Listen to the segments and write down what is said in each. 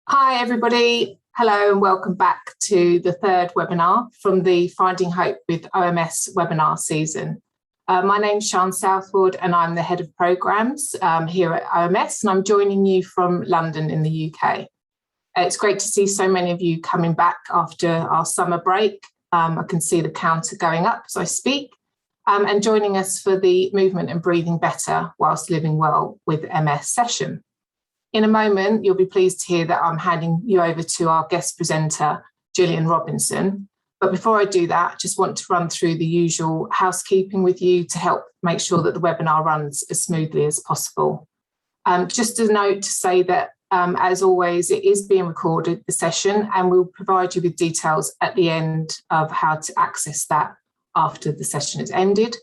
Hi everybody, hello and welcome back to the third webinar from the Finding Hope with OMS webinar season. My name's Sian Southwood and I'm the Head of Programmes here at OMS, and I'm joining you from London in the UK. It's great to see so many of you coming back after our summer break. I can see the counter going up as I speak, and joining us for the Movement and Breathing Better Whilst Living Well with MS session. In a moment, you'll be pleased to hear that I'm handing you over to our guest presenter, Gillian Robinson. But before I do that, I just want to run through the usual housekeeping with you to help make sure that the webinar runs as smoothly as possible. Just a note to say that, as always, it is being recorded, the session, and we'll provide you with details at the end of how to access that after the session has ended.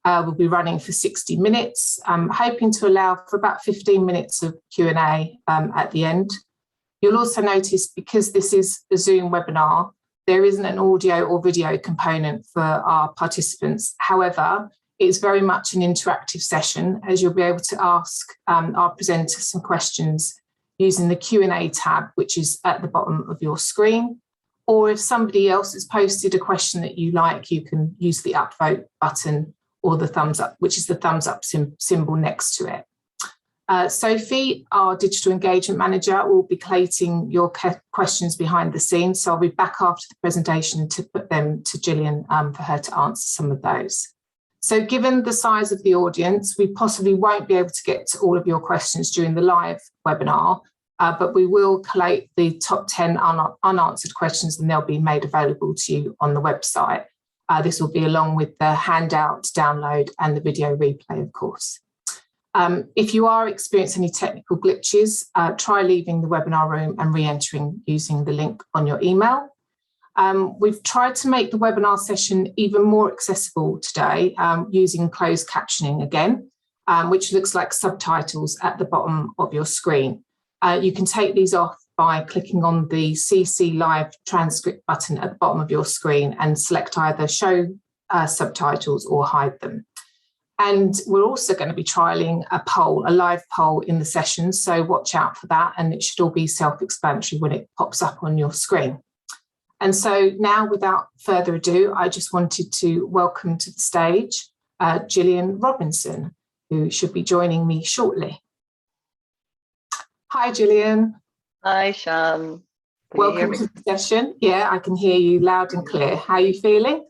We'll be running for 60 minutes, hoping to allow for about 15 minutes of Q&A at the end. You'll also notice, because this is a Zoom webinar, there isn't an audio or video component for our participants. However, it's very much an interactive session, as you'll be able to ask our presenters some questions using the Q&A tab, which is at the bottom of your screen. Or if somebody else has posted a question that you like, you can use the upvote button or the thumbs up, which is the thumbs up symbol next to it. Sophie, our digital engagement manager, will be collating your questions behind the scenes. So I'll be back after the presentation to put them to Gillian for her to answer some of those. So given the size of the audience, we possibly won't be able to get to all of your questions during the live webinar, but we will collate the top 10 unanswered questions, and they'll be made available to you on the website. This will be along with the handout download and the video replay, of course. If you are experiencing any technical glitches, try leaving the webinar room and re-entering using the link on your email. We've tried to make the webinar session even more accessible today using closed captioning again, which looks like subtitles at the bottom of your screen. You can take these off by clicking on the CC Live transcript button at the bottom of your screen and select either show subtitles or hide them. And we're also going to be trialling a live poll in the session, so watch out for that, and it should all be self-explanatory when it pops up on your screen. And so now, without further ado, I just wanted to welcome to the stage Gillian Robinson, who should be joining me shortly. Hi, Gillian. Hi, Sian. Welcome to the session. Yeah, I can hear you loud and clear. How are you feeling?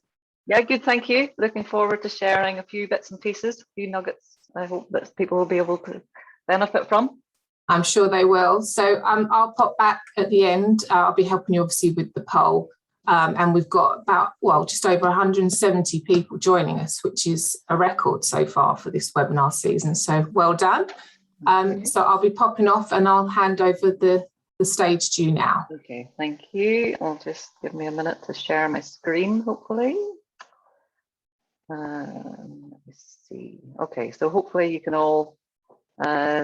Yeah, good, thank you. Looking forward to sharing a few bits and pieces, a few nuggets I hope that people will be able to benefit from. I'm sure they will. So I'll pop back at the end. I'll be helping you obviously with the poll. And we've got about, well, just over 170 people joining us, which is a record so far for this webinar season. So well done. So I'll be popping off and I'll hand over the stage to you now. Okay, thank you. I'll just give me a minute to share my screen, hopefully. Let me see. Okay, so hopefully you can all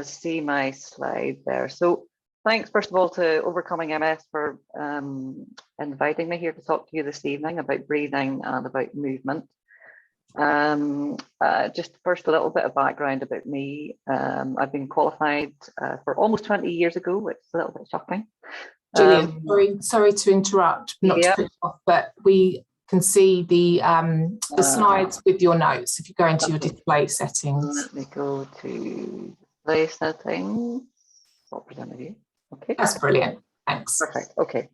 see my slide there. So thanks, first of all, to Overcoming MS for inviting me here to talk to you this evening about breathing and about movement. Just first, a little bit of background about me. I've been qualified for almost 20 years ago, which is a little bit shocking. Gillian, sorry to interrupt, not to put you off, but we can see the slides with your notes if you go into your display settings. Let me go to display settings. I'll present with you. Okay. That's brilliant. Thanks. Perfect. Okay.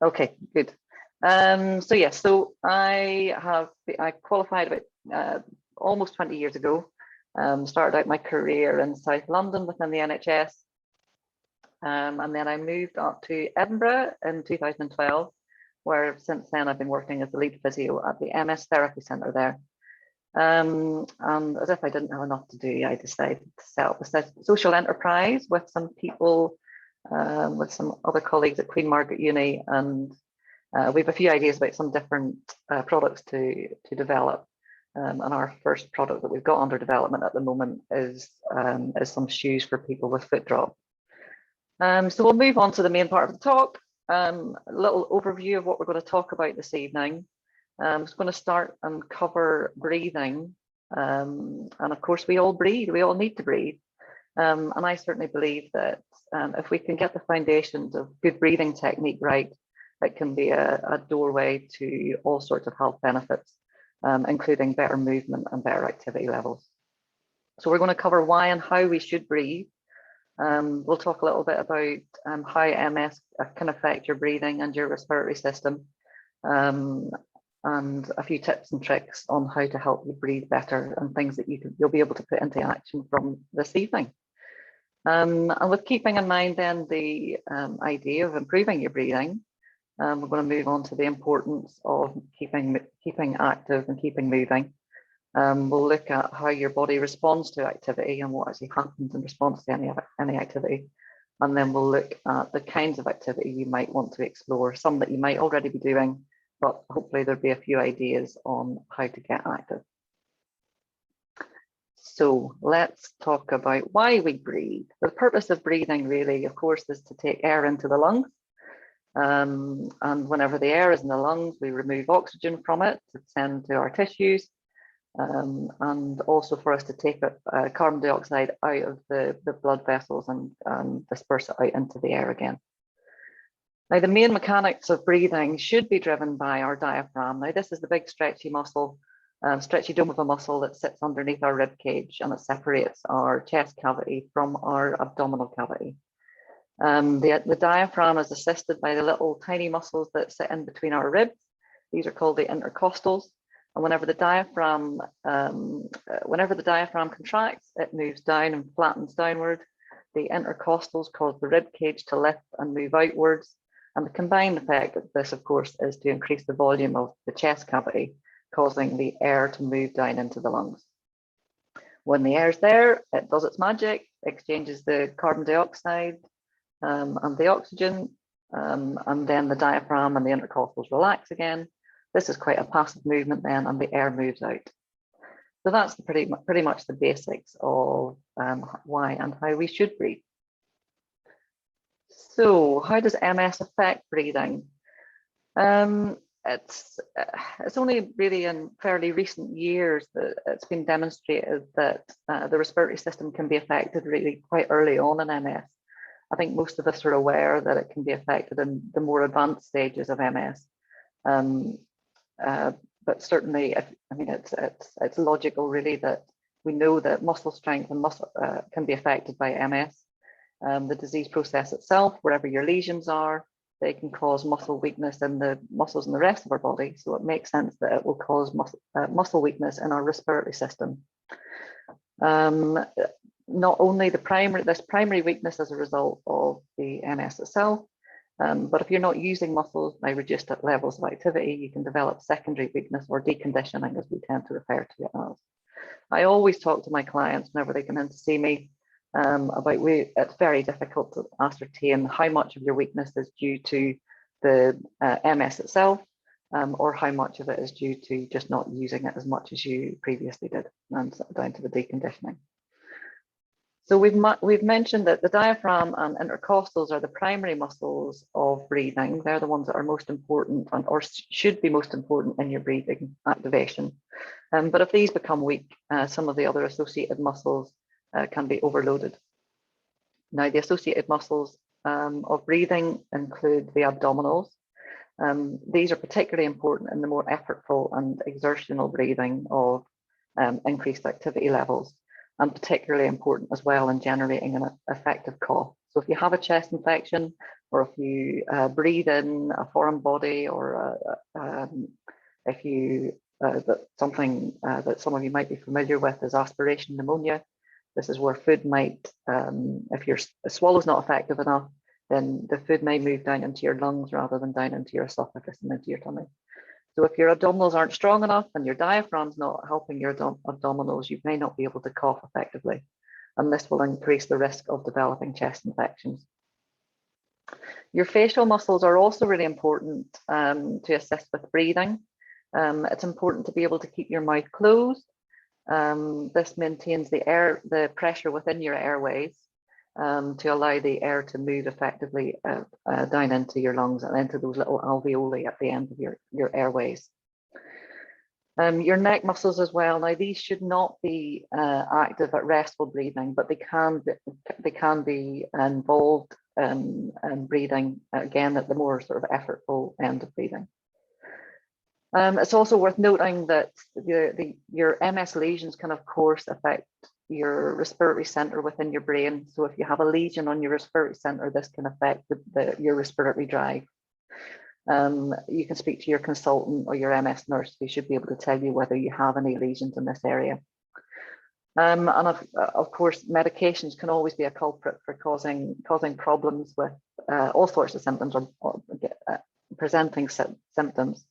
Okay, good. So yes, so I qualified about almost 20 years ago. Started out my career in South London within the NHS. And then I moved up to Edinburgh in 2012, where since then I've been working as the lead physio at the MS therapy centre there. And as if I didn't have enough to do, I decided to set up a social enterprise with some people, with some other colleagues at Queen Margaret Uni, and we have a few ideas about some different products to develop. And our first product that we've got under development at the moment is some shoes for people with foot drop. So we'll move on to the main part of the talk. A little overview of what we're going to talk about this evening. I'm just going to start and cover breathing. And of course, we all breathe, we all need to breathe. And I certainly believe that if we can get the foundations of good breathing technique right, it can be a doorway to all sorts of health benefits, including better movement and better activity levels. So we're going to cover why and how we should breathe. We'll talk a little bit about how MS can affect your breathing and your respiratory system, and a few tips and tricks on how to help you breathe better and things that you'll be able to put into action from this evening. And with keeping in mind then the idea of improving your breathing, we're going to move on to the importance of keeping active and keeping moving. We'll look at how your body responds to activity and what actually happens in response to any activity. And then we'll look at the kinds of activity you might want to explore, some that you might already be doing, but hopefully there'll be a few ideas on how to get active. So let's talk about why we breathe. The purpose of breathing really, of course, is to take air into the lungs. And whenever the air is in the lungs, we remove oxygen from it to send to our tissues. And also for us to take carbon dioxide out of the blood vessels and disperse it out into the air again. Now, the main mechanics of breathing should be driven by our diaphragm. Now, this is the big stretchy muscle, stretchy dome of a muscle that sits underneath our rib cage, and it separates our chest cavity from our abdominal cavity. The diaphragm is assisted by the little tiny muscles that sit in between our ribs. These are called the intercostals. And whenever the diaphragm contracts, it moves down and flattens downward. The intercostals cause the rib cage to lift and move outwards. And the combined effect of this, of course, is to increase the volume of the chest cavity, causing the air to move down into the lungs. When the air's there, it does its magic, exchanges the carbon dioxide and the oxygen, and then the diaphragm and the intercostals relax again. This is quite a passive movement then, and the air moves out. So that's pretty much the basics of why and how we should breathe. So how does MS affect breathing? It's only really in fairly recent years that it's been demonstrated that the respiratory system can be affected really quite early on in MS. I think most of us are aware that it can be affected in the more advanced stages of MS. But certainly, it's logical really that we know that muscle strength and muscle can be affected by MS. The disease process itself, wherever your lesions are, they can cause muscle weakness in the muscles in the rest of our body. So it makes sense that it will cause muscle weakness in our respiratory system. Not only this primary weakness as a result of the MS itself, but if you're not using muscles by reduced levels of activity, you can develop secondary weakness or deconditioning, as we tend to refer to it as. I always talk to my clients whenever they come in to see me about it's very difficult to ascertain how much of your weakness is due to the MS itself or how much of it is due to just not using it as much as you previously did, and down to the deconditioning. So we've mentioned that the diaphragm and intercostals are the primary muscles of breathing. They're the ones that are most important or should be most important in your breathing activation. But if these become weak, some of the other associated muscles can be overloaded. Now, the associated muscles of breathing include the abdominals. These are particularly important in the more effortful and exertional breathing of increased activity levels, and particularly important as well in generating an effective cough. So if you have a chest infection, or if you breathe in a foreign body, or if you something that some of you might be familiar with is aspiration pneumonia. This is where food might, if your swallow's not effective enough, then the food may move down into your lungs rather than down into your esophagus and into your tummy. So if your abdominals aren't strong enough and your diaphragm's not helping your abdominals, you may not be able to cough effectively. And this will increase the risk of developing chest infections. Your facial muscles are also really important to assist with breathing. It's important to be able to keep your mouth closed. This maintains the pressure within your airways to allow the air to move effectively down into your lungs and into those little alveoli at the end of your airways. Your neck muscles as well. Now, these should not be active at restful breathing, but they can be involved in breathing, again, at the more sort of effortful end of breathing. It's also worth noting that your MS lesions can, of course, affect your respiratory center within your brain. So if you have a lesion on your respiratory center, this can affect your respiratory drive. You can speak to your consultant or your MS nurse, who should be able to tell you whether you have any lesions in this area. And of course, medications can always be a culprit for causing problems with all sorts of symptoms or presenting symptoms.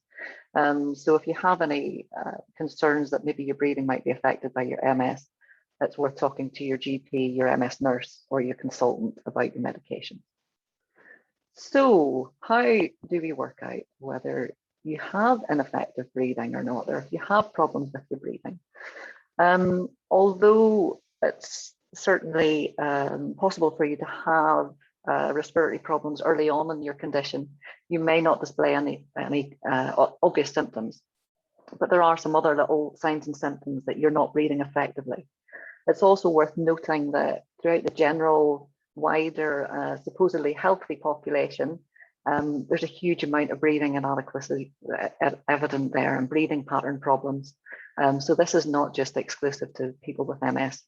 So if you have any concerns that maybe your breathing might be affected by your MS, it's worth talking to your GP, your MS nurse, or your consultant about your medication. So how do we work out whether you have ineffective breathing or not, or if you have problems with your breathing? Although it's certainly possible for you to have respiratory problems early on in your condition, you may not display any obvious symptoms, but there are some other little signs and symptoms that you're not breathing effectively. It's also worth noting that throughout the general, wider, supposedly healthy population, there's a huge amount of breathing inadequacy evident there, and breathing pattern problems. So this is not just exclusive to people with MS.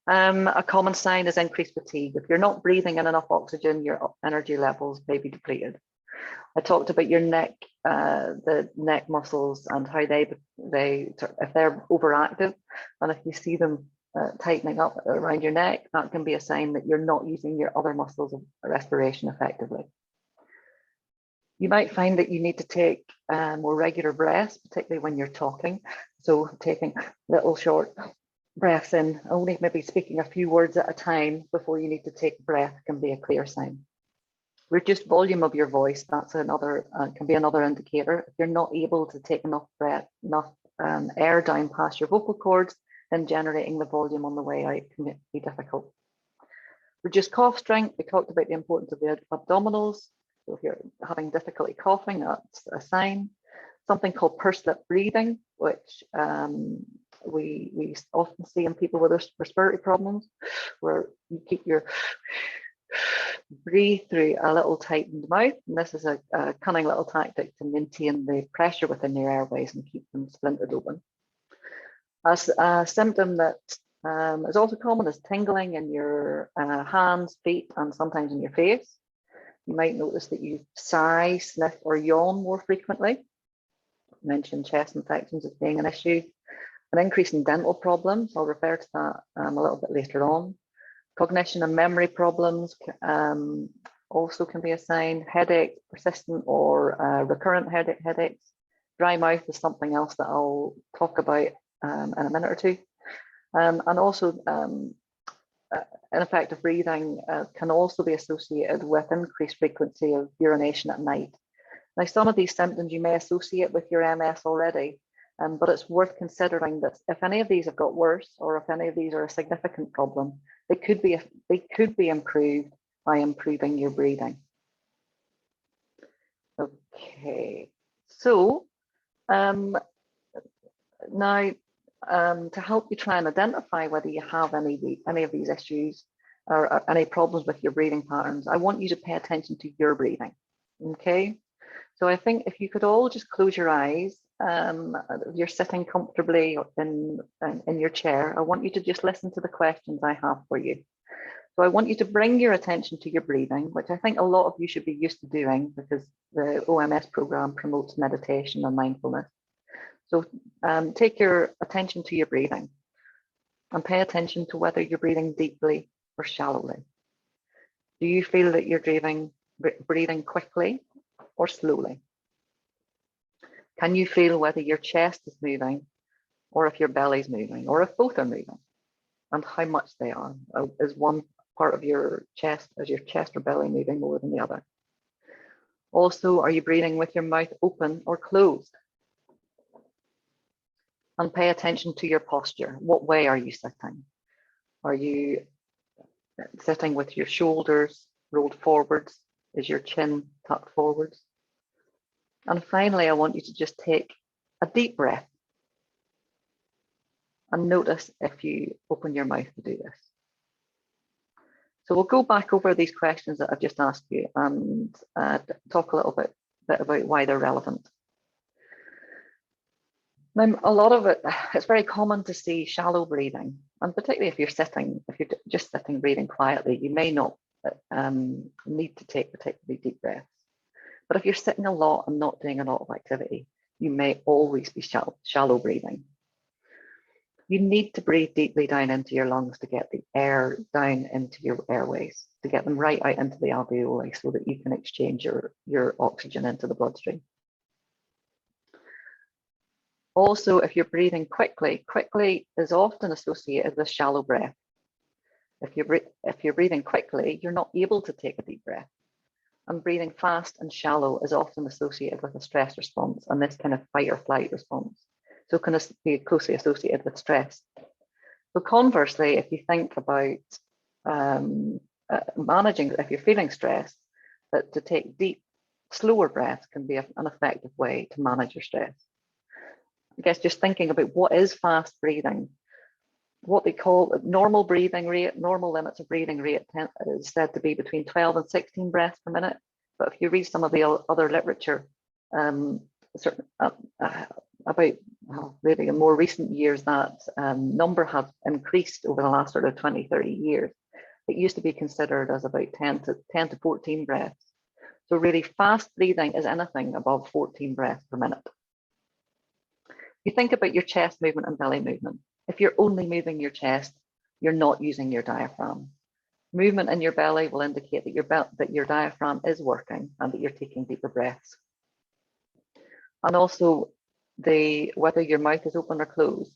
A common sign is increased fatigue. If you're not breathing in enough oxygen, your energy levels may be depleted. I talked about your neck, the neck muscles, and how if they're overactive, and if you see them tightening up around your neck, that can be a sign that you're not using your other muscles of respiration effectively. You might find that you need to take more regular breaths, particularly when you're talking. So taking little short breaths in, only maybe speaking a few words at a time before you need to take a breath, can be a clear sign. Reduced volume of your voice, that's another, can be another indicator. If you're not able to take enough air down past your vocal cords, then generating the volume on the way out can be difficult. Reduced cough strength, we talked about the importance of the abdominals. So if you're having difficulty coughing, that's a sign. Something called pursed lip breathing, which we often see in people with respiratory problems, where you keep your breathe through a little tightened mouth. And this is a cunning little tactic to maintain the pressure within your airways and keep them splintered open. As a symptom that is also common is tingling in your hands, feet, and sometimes in your face. You might notice that you sigh, sniff, or yawn more frequently. I mentioned chest infections as being an issue. An increase in dental problems, I'll refer to that a little bit later on. Cognition and memory problems also can be a sign. Headache, persistent or recurrent headaches. Dry mouth is something else that I'll talk about in a minute or two. And also ineffective breathing can also be associated with increased frequency of urination at night. Now, some of these symptoms you may associate with your MS already, but it's worth considering that if any of these have got worse, or if any of these are a significant problem, they could be improved by improving your breathing. Okay, so now to help you try and identify whether you have any of these issues or any problems with your breathing patterns, I want you to pay attention to your breathing. Okay, so I think if you could all just close your eyes, you're sitting comfortably in your chair, I want you to just listen to the questions I have for you. So I want you to bring your attention to your breathing, which I think a lot of you should be used to doing because the OMS program promotes meditation and mindfulness. So take your attention to your breathing and pay attention to whether you're breathing deeply or shallowly. Do you feel that you're breathing quickly or slowly? Can you feel whether your chest is moving or if your belly's moving or if both are moving and how much they are? Is one part of your chest, or belly moving more than the other? Also, are you breathing with your mouth open or closed? And pay attention to your posture. What way are you sitting? Are you sitting with your shoulders rolled forwards? Is your chin tucked forwards? And finally, I want you to just take a deep breath and notice if you open your mouth to do this. So we'll go back over these questions that I've just asked you and talk a little bit about why they're relevant. Now, a lot of it's very common to see shallow breathing, and particularly if you're just sitting breathing quietly, you may not need to take particularly deep breaths. But if you're sitting a lot and not doing a lot of activity, you may always be shallow breathing. You need to breathe deeply down into your lungs to get the air down into your airways, to get them right out into the alveoli so that you can exchange your oxygen into the bloodstream. Also, if you're breathing quickly is often associated with shallow breath. If you're breathing quickly, you're not able to take a deep breath. And breathing fast and shallow is often associated with a stress response and this kind of fight or flight response. So it can be closely associated with stress. So conversely, if you think about managing, if you're feeling stressed, that to take deep, slower breaths can be an effective way to manage your stress. I guess just thinking about what is fast breathing, what they call normal breathing rate, normal limits of breathing rate is said to be between 12 and 16 breaths per minute. But if you read some of the other literature, about really in more recent years, that number has increased over the last sort of 20, 30 years. It used to be considered as about 10 to 14 breaths. So really fast breathing is anything above 14 breaths per minute. You think about your chest movement and belly movement. If you're only moving your chest, you're not using your diaphragm. Movement in your belly will indicate that your diaphragm is working and that you're taking deeper breaths. And also whether your mouth is open or closed.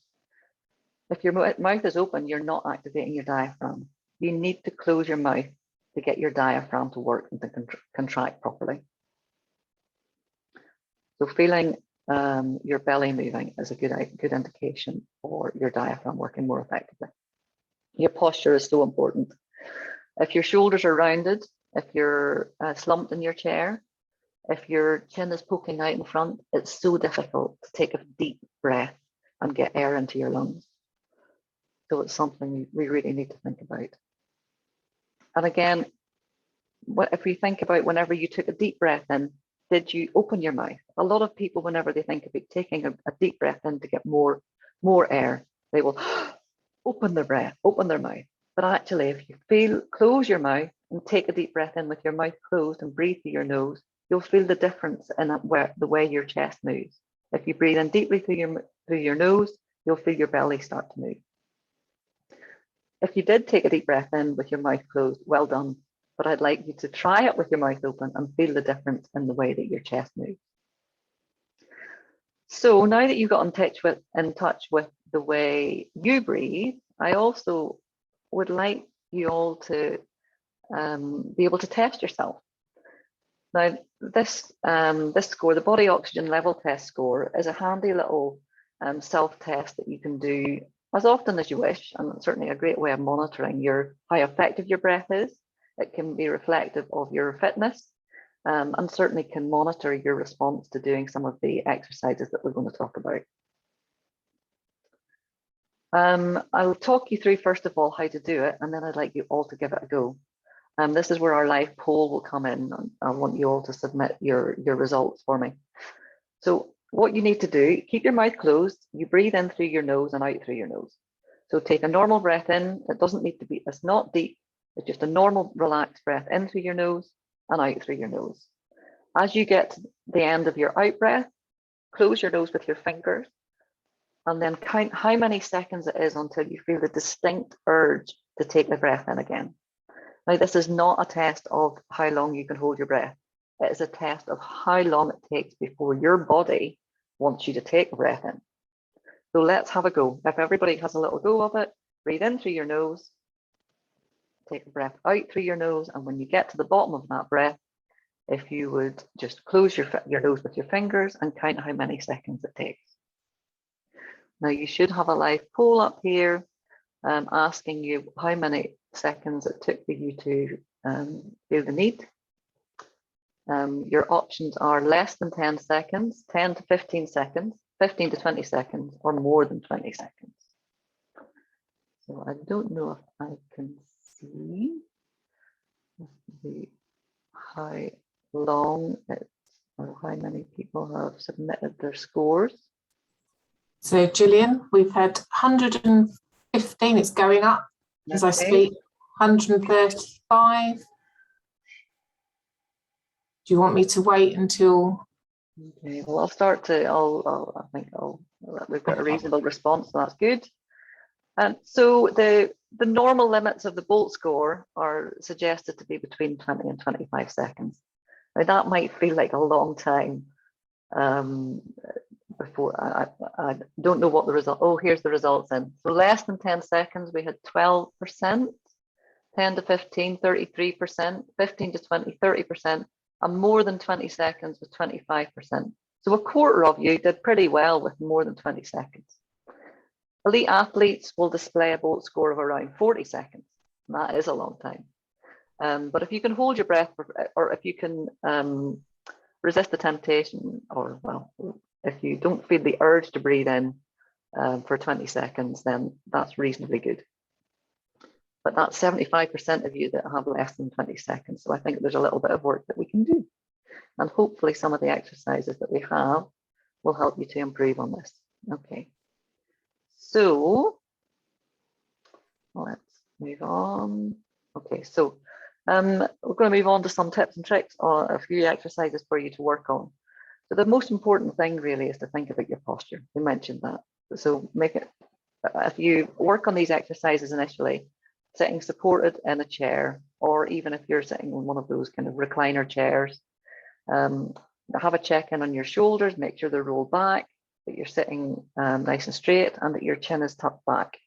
If your mouth is open, you're not activating your diaphragm. You need to close your mouth to get your diaphragm to work and to contract properly. So feeling your belly moving is a good indication for your diaphragm working more effectively. Your posture is so important. If your shoulders are rounded, if you're slumped in your chair, if your chin is poking out in front, it's so difficult to take a deep breath and get air into your lungs. So it's something we really need to think about. And again, if we think about whenever you took a deep breath in, did you open your mouth? A lot of people, whenever they think about taking a deep breath in to get more air, they will open their mouth. But actually, if you close your mouth and take a deep breath in with your mouth closed and breathe through your nose, you'll feel the difference in the way your chest moves. If you breathe in deeply through your nose, you'll feel your belly start to move. If you did take a deep breath in with your mouth closed, well done. But I'd like you to try it with your mouth open and feel the difference in the way that your chest moves. So now that you've got in touch with the way you breathe, I also would like you all to be able to test yourself. Now, this score, the body oxygen level test score, is a handy little self-test that you can do as often as you wish, and it's certainly a great way of monitoring how effective your breath is. It can be reflective of your fitness, and certainly can monitor your response to doing some of the exercises that we're going to talk about. I'll talk you through, first of all, how to do it, and then I'd like you all to give it a go. This is where our live poll will come in. I want you all to submit your results for me. So what you need to do, keep your mouth closed. You breathe in through your nose and out through your nose. So take a normal breath in. It doesn't need to be, it's not deep. It's just a normal relaxed breath in through your nose and out through your nose. As you get to the end of your out breath, close your nose with your fingers and then count how many seconds it is until you feel the distinct urge to take the breath in again. Now, this is not a test of how long you can hold your breath. It is a test of how long it takes before your body wants you to take a breath in. So let's have a go. If everybody has a little go of it, breathe in through your nose, take a breath out through your nose, and when you get to the bottom of that breath, if you would just close your nose with your fingers and count how many seconds it takes. Now, you should have a live poll up here asking you how many seconds it took for you to feel the need. Your options are less than 10 seconds, 10 to 15 seconds, 15 to 20 seconds, or more than 20 seconds. So I don't know if I can see how long it's, or how many people have submitted their scores. So Gillian, we've had 115, it's going up as I speak, 135. Do you want me to wait until? Okay, well, I'll start to, I think we've got a reasonable response, so that's good. So the normal limits of the Bolt score are suggested to be between 20 and 25 seconds. Now, that might feel like a long time before, I don't know what the result, oh, here's the results in. So less than 10 seconds, we had 12%, 10 to 15, 33%, 15 to 20, 30%, and more than 20 seconds with 25%. So a quarter of you did pretty well with more than 20 seconds. Elite athletes will display a Bolt score of around 40 seconds. And that is a long time. But if you can hold your breath, or if you can resist the temptation, or well, if you don't feel the urge to breathe in for 20 seconds, then that's reasonably good. But that's 75% of you that have less than 20 seconds. So I think there's a little bit of work that we can do. And hopefully some of the exercises that we have will help you to improve on this. Okay. So let's move on. Okay, so we're going to move on to some tips and tricks, or a few exercises for you to work on. So the most important thing really is to think about your posture. We mentioned that. So make it, if you work on these exercises initially, sitting supported in a chair, or even if you're sitting on one of those kind of recliner chairs, have a check-in on your shoulders, make sure they're rolled back, that you're sitting nice and straight, and that your chin is tucked back.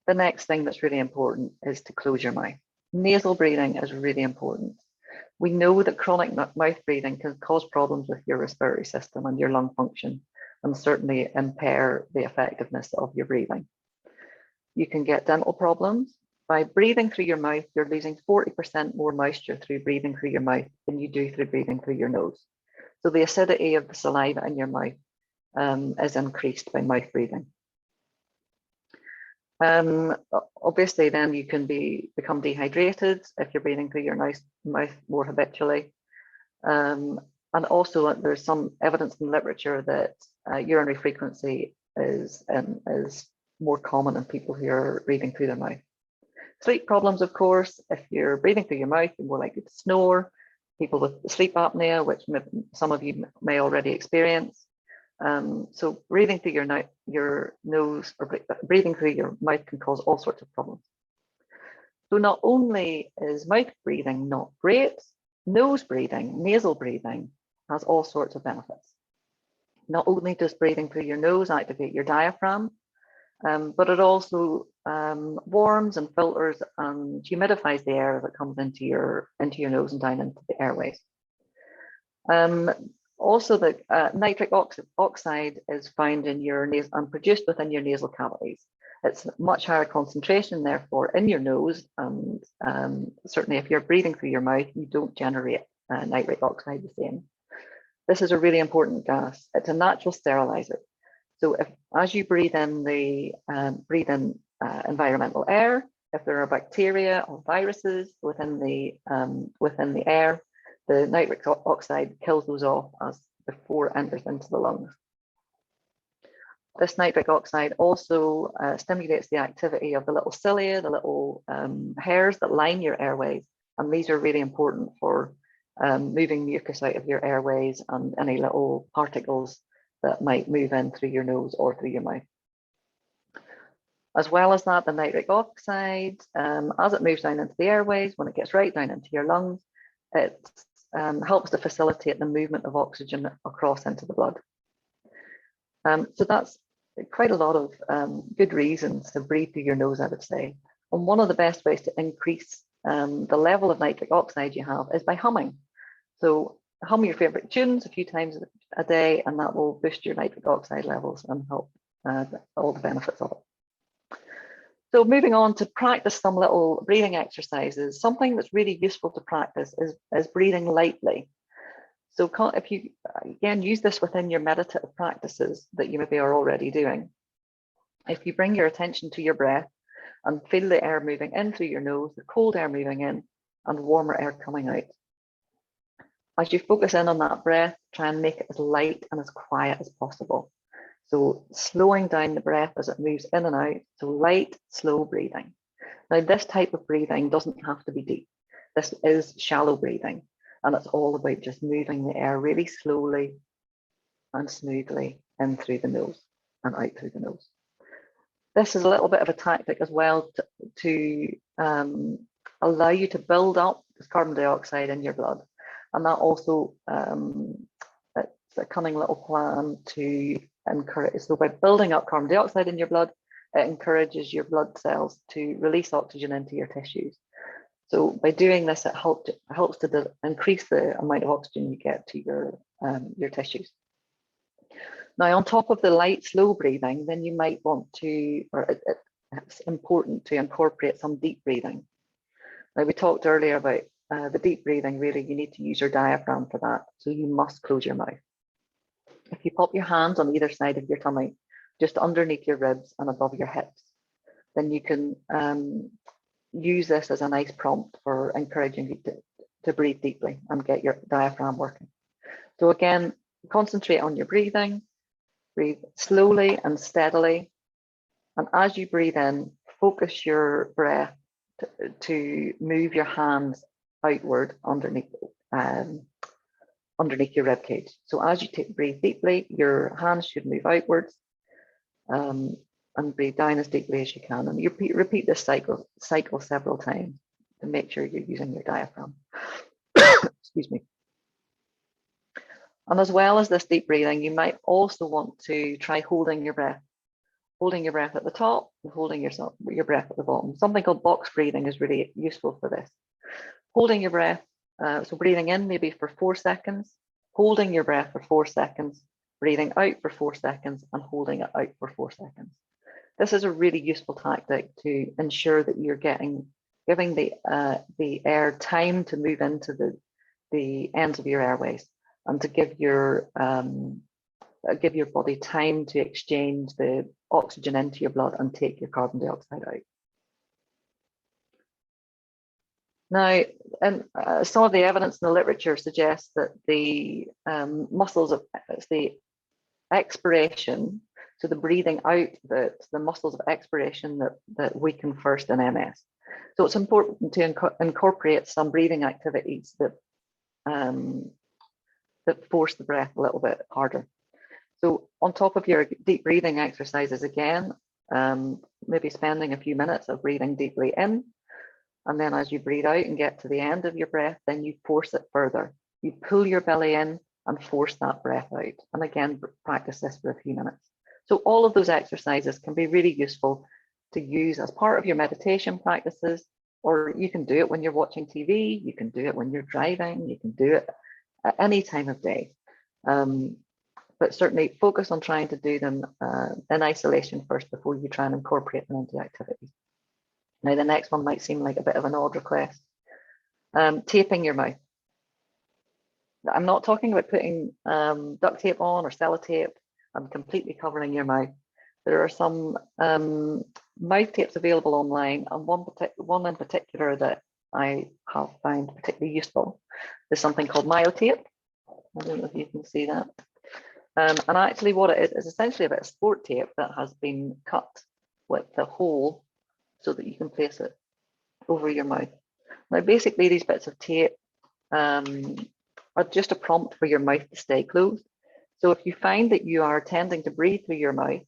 The next thing that's really important is to close your mouth. Nasal breathing is really important. We know that chronic mouth breathing can cause problems with your respiratory system and your lung function, and certainly impair the effectiveness of your breathing. You can get dental problems. By breathing through your mouth, you're losing 40% more moisture through breathing through your mouth than you do through breathing through your nose. So the acidity of the saliva in your mouth is increased by mouth breathing. Obviously, then you can become dehydrated if you're breathing through your mouth more habitually. And also, there's some evidence in literature that urinary frequency is more common in people who are breathing through their mouth. Sleep problems, of course, if you're breathing through your mouth, you're more likely to snore. People with sleep apnea, which some of you may already experience. So breathing through your nose, or breathing through your mouth, can cause all sorts of problems. So not only is mouth breathing not great, nose breathing, nasal breathing, has all sorts of benefits. Not only does breathing through your nose activate your diaphragm, but it also warms and filters and humidifies the air as it comes into your nose and down into the airways. Also, the nitric oxide is found in your nasal and produced within your nasal cavities. It's much higher concentration, therefore, in your nose, and certainly if you're breathing through your mouth, you don't generate nitric oxide the same. This is a really important gas. It's a natural sterilizer. So as you breathe in environmental air, if there are bacteria or viruses within the air, the nitric oxide kills those off before it enters into the lungs. This nitric oxide also stimulates the activity of the little cilia, the little hairs that line your airways, and these are really important for moving mucus out of your airways and any little particles that might move in through your nose or through your mouth. As well as that, the nitric oxide, as it moves down into the airways, when it gets right down into your lungs, it helps to facilitate the movement of oxygen across into the blood. So that's quite a lot of good reasons to breathe through your nose, I would say. And one of the best ways to increase the level of nitric oxide you have is by humming. So hum your favorite tunes a few times a day, and that will boost your nitric oxide levels and help all the benefits of it. So moving on to practice some little breathing exercises, something that's really useful to practice is breathing lightly. So if you, again, use this within your meditative practices that you maybe are already doing. If you bring your attention to your breath and feel the air moving in through your nose, the cold air moving in and warmer air coming out. As you focus in on that breath, try and make it as light and as quiet as possible. So slowing down the breath as it moves in and out, so light, slow breathing. Now this type of breathing doesn't have to be deep. This is shallow breathing, and it's all about just moving the air really slowly and smoothly in through the nose and out through the nose. This is a little bit of a tactic as well to allow you to build up this carbon dioxide in your blood. And that also, it's a cunning little plan to encourage. So by building up carbon dioxide in your blood, it encourages your blood cells to release oxygen into your tissues. So by doing this, it helps to increase the amount of oxygen you get to your tissues. Now, on top of the light, slow breathing, then you might want to, or it's important to incorporate some deep breathing. Now, we talked earlier about the deep breathing. Really, you need to use your diaphragm for that. So you must close your mouth. If you pop your hands on either side of your tummy, just underneath your ribs and above your hips, then you can use this as a nice prompt for encouraging you to breathe deeply and get your diaphragm working. So again, concentrate on your breathing, breathe slowly and steadily. And as you breathe in, focus your breath to move your hands outward underneath your rib cage. So as you breathe deeply, your hands should move outwards, and breathe down as deeply as you can. And you repeat this cycle several times to make sure you're using your diaphragm. Excuse me. And as well as this deep breathing, you might also want to try holding your breath at the top and holding your breath at the bottom. Something called box breathing is really useful for this. Holding your breath, so breathing in maybe for 4 seconds, holding your breath for 4 seconds, breathing out for 4 seconds, and holding it out for 4 seconds. This is a really useful tactic to ensure that you're giving the air time to move into the ends of your airways, and to give your body time to exchange the oxygen into your blood and take your carbon dioxide out. Now, some of the evidence in the literature suggests that the muscles of the expiration, so the breathing out, the muscles of expiration that weaken first in MS. So it's important to incorporate some breathing activities that force the breath a little bit harder. So on top of your deep breathing exercises, again, maybe spending a few minutes of breathing deeply in, and then as you breathe out and get to the end of your breath, then you force it further. You pull your belly in and force that breath out. And again, practice this for a few minutes. So all of those exercises can be really useful to use as part of your meditation practices, or you can do it when you're watching TV, you can do it when you're driving, you can do it at any time of day. But certainly focus on trying to do them in isolation first before you try and incorporate them into activities. Now, the next one might seem like a bit of an odd request. Taping your mouth. I'm not talking about putting duct tape on or sellotape and completely covering your mouth. There are some mouth tapes available online, and one in particular that I have found particularly useful is something called myotape. I don't know if you can see that. And actually what it is essentially a bit of sport tape that has been cut with the hole so that you can place it over your mouth. Now, basically these bits of tape are just a prompt for your mouth to stay closed. So if you find that you are tending to breathe through your mouth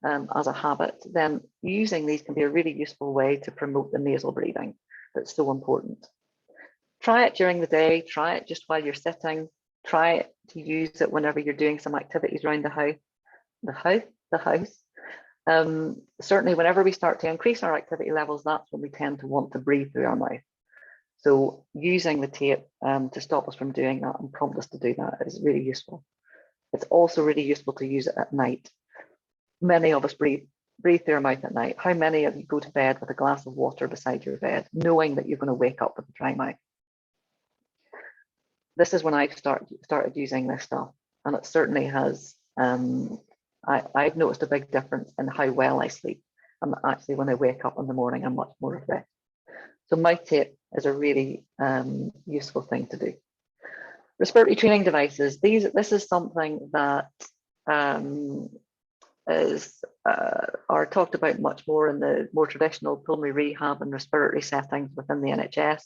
as a habit, then using these can be a really useful way to promote the nasal breathing that's so important. Try it during the day, try it just while you're sitting, try it to use it whenever you're doing some activities around the house. Certainly whenever we start to increase our activity levels, that's when we tend to want to breathe through our mouth. So using the tape to stop us from doing that and prompt us to do that is really useful. It's also really useful to use it at night. Many of us breathe through our mouth at night. How many of you go to bed with a glass of water beside your bed, knowing that you're going to wake up with a dry mouth? This is when I started using this stuff, and it certainly has, I've noticed a big difference in how well I sleep. And actually when I wake up in the morning, I'm much more refreshed. So mouth tape is a really useful thing to do. Respiratory training devices. This is something that are talked about much more in the more traditional pulmonary rehab and respiratory settings within the NHS.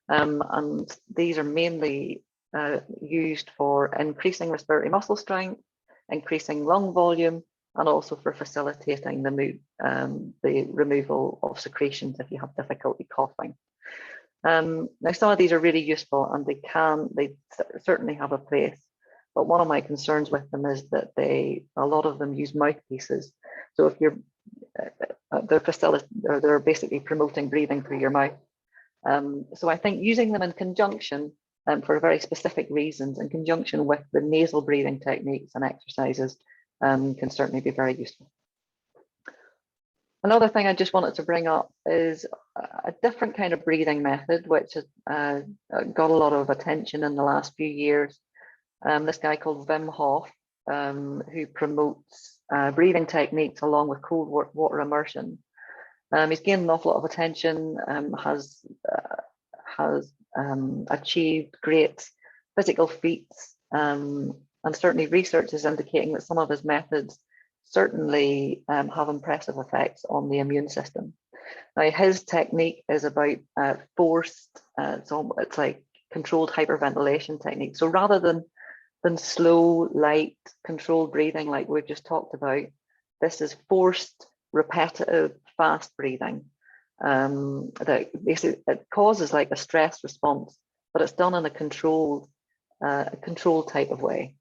And these are mainly used for increasing respiratory muscle strength, increasing lung volume, and also for facilitating the removal of secretions if you have difficulty coughing. Now, some of these are really useful, and they certainly have a place. But one of my concerns with them is that a lot of them use mouthpieces. So if they're basically promoting breathing through your mouth. So I think using them in conjunction for very specific reasons, in conjunction with the nasal breathing techniques and exercises, can certainly be very useful. Another thing I just wanted to bring up is a different kind of breathing method, which has got a lot of attention in the last few years. This guy called Wim Hof, who promotes breathing techniques along with cold water immersion. He's gained an awful lot of attention, has achieved great physical feats, and certainly research is indicating that some of his methods certainly have impressive effects on the immune system. Now, his technique is about forced, it's like controlled hyperventilation technique. So rather than slow, light, controlled breathing like we've just talked about, this is forced, repetitive, fast breathing that basically it causes like a stress response, but it's done in a controlled type of way.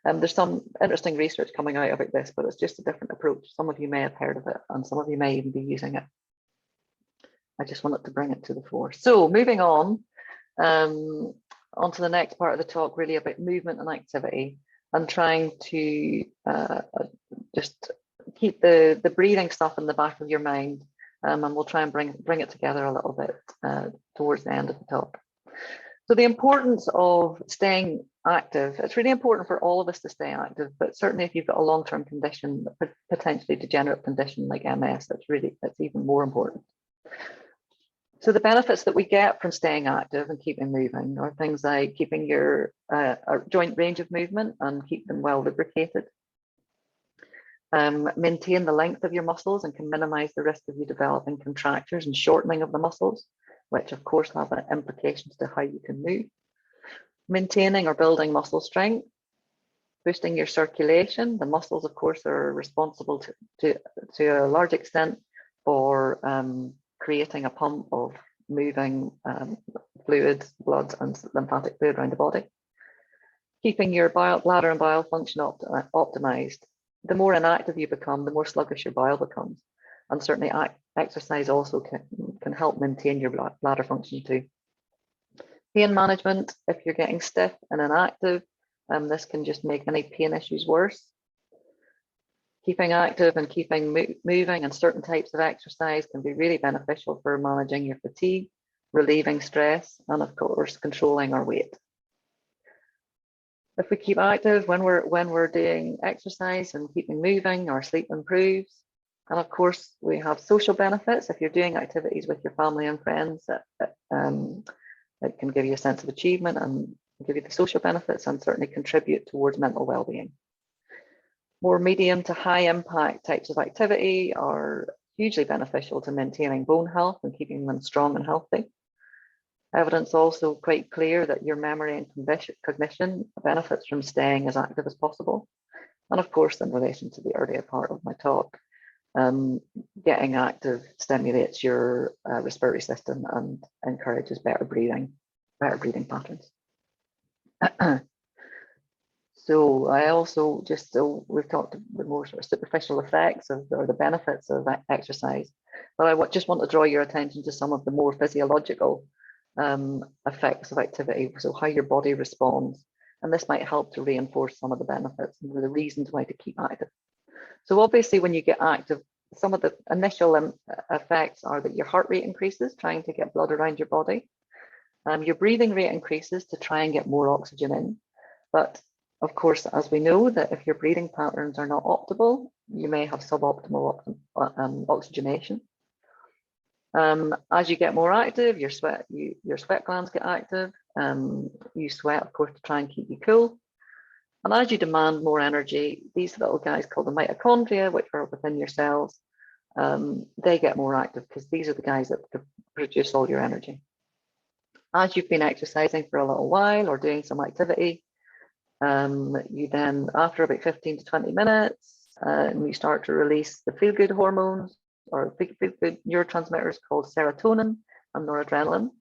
There's some interesting research coming out about this, but it's just a different approach. Some of you may have heard of it, and some of you may even be using it. I just wanted to bring it to the fore. So moving on to the next part of the talk, really about movement and activity, and trying to just keep the breathing stuff in the back of your mind, and we'll try and bring it together a little bit towards the end of the talk. So the importance of staying active, it's really important for all of us to stay active, but certainly if you've got a long-term condition, potentially degenerate condition like MS, that's even more important. So the benefits that we get from staying active and keeping moving are things like keeping your joint range of movement and keep them well lubricated. Maintain the length of your muscles and can minimize the risk of you developing contractures and shortening of the muscles, which of course have implications to how you can move. Maintaining or building muscle strength, boosting your circulation. The muscles, of course, are responsible to a large extent for creating a pump of moving fluid, blood and lymphatic fluid around the body. Keeping your bladder and bile function optimized. the more inactive you become, the more sluggish your bile becomes. And certainly exercise also can help maintain your bladder function too. Pain management, if you're getting stiff and inactive, this can just make any pain issues worse. Keeping active and keeping moving and certain types of exercise can be really beneficial for managing your fatigue, relieving stress, and of course, controlling our weight. If we keep active when we're doing exercise and keeping moving, our sleep improves. And of course, we have social benefits. If you're doing activities with your family and friends, it can give you a sense of achievement and give you the social benefits and certainly contribute towards mental well-being. More medium to high impact types of activity are hugely beneficial to maintaining bone health and keeping them strong and healthy. Evidence also quite clear that your memory and cognition benefits from staying as active as possible. And of course, in relation to the earlier part of my talk, getting active stimulates your respiratory system and encourages better breathing patterns. So I also we've talked about more sort of superficial effects or the benefits of exercise, but I just want to draw your attention to some of the more physiological effects of activity, so how your body responds, and this might help to reinforce some of the benefits and the reasons why to keep active. So obviously when you get active, some of the initial effects are that your heart rate increases, trying to get blood around your body. Your breathing rate increases to try and get more oxygen in, but of course, as we know, that if your breathing patterns are not optimal, you may have suboptimal oxygenation. As you get more active, your sweat glands get active. You sweat, of course, to try and keep you cool. And as you demand more energy, these little guys called the mitochondria, which are within your cells, they get more active because these are the guys that produce all your energy. As you've been exercising for a little while or doing some activity, you then, after about 15 to 20 minutes, you start to release the feel-good hormones or feel-good neurotransmitters called serotonin and noradrenaline.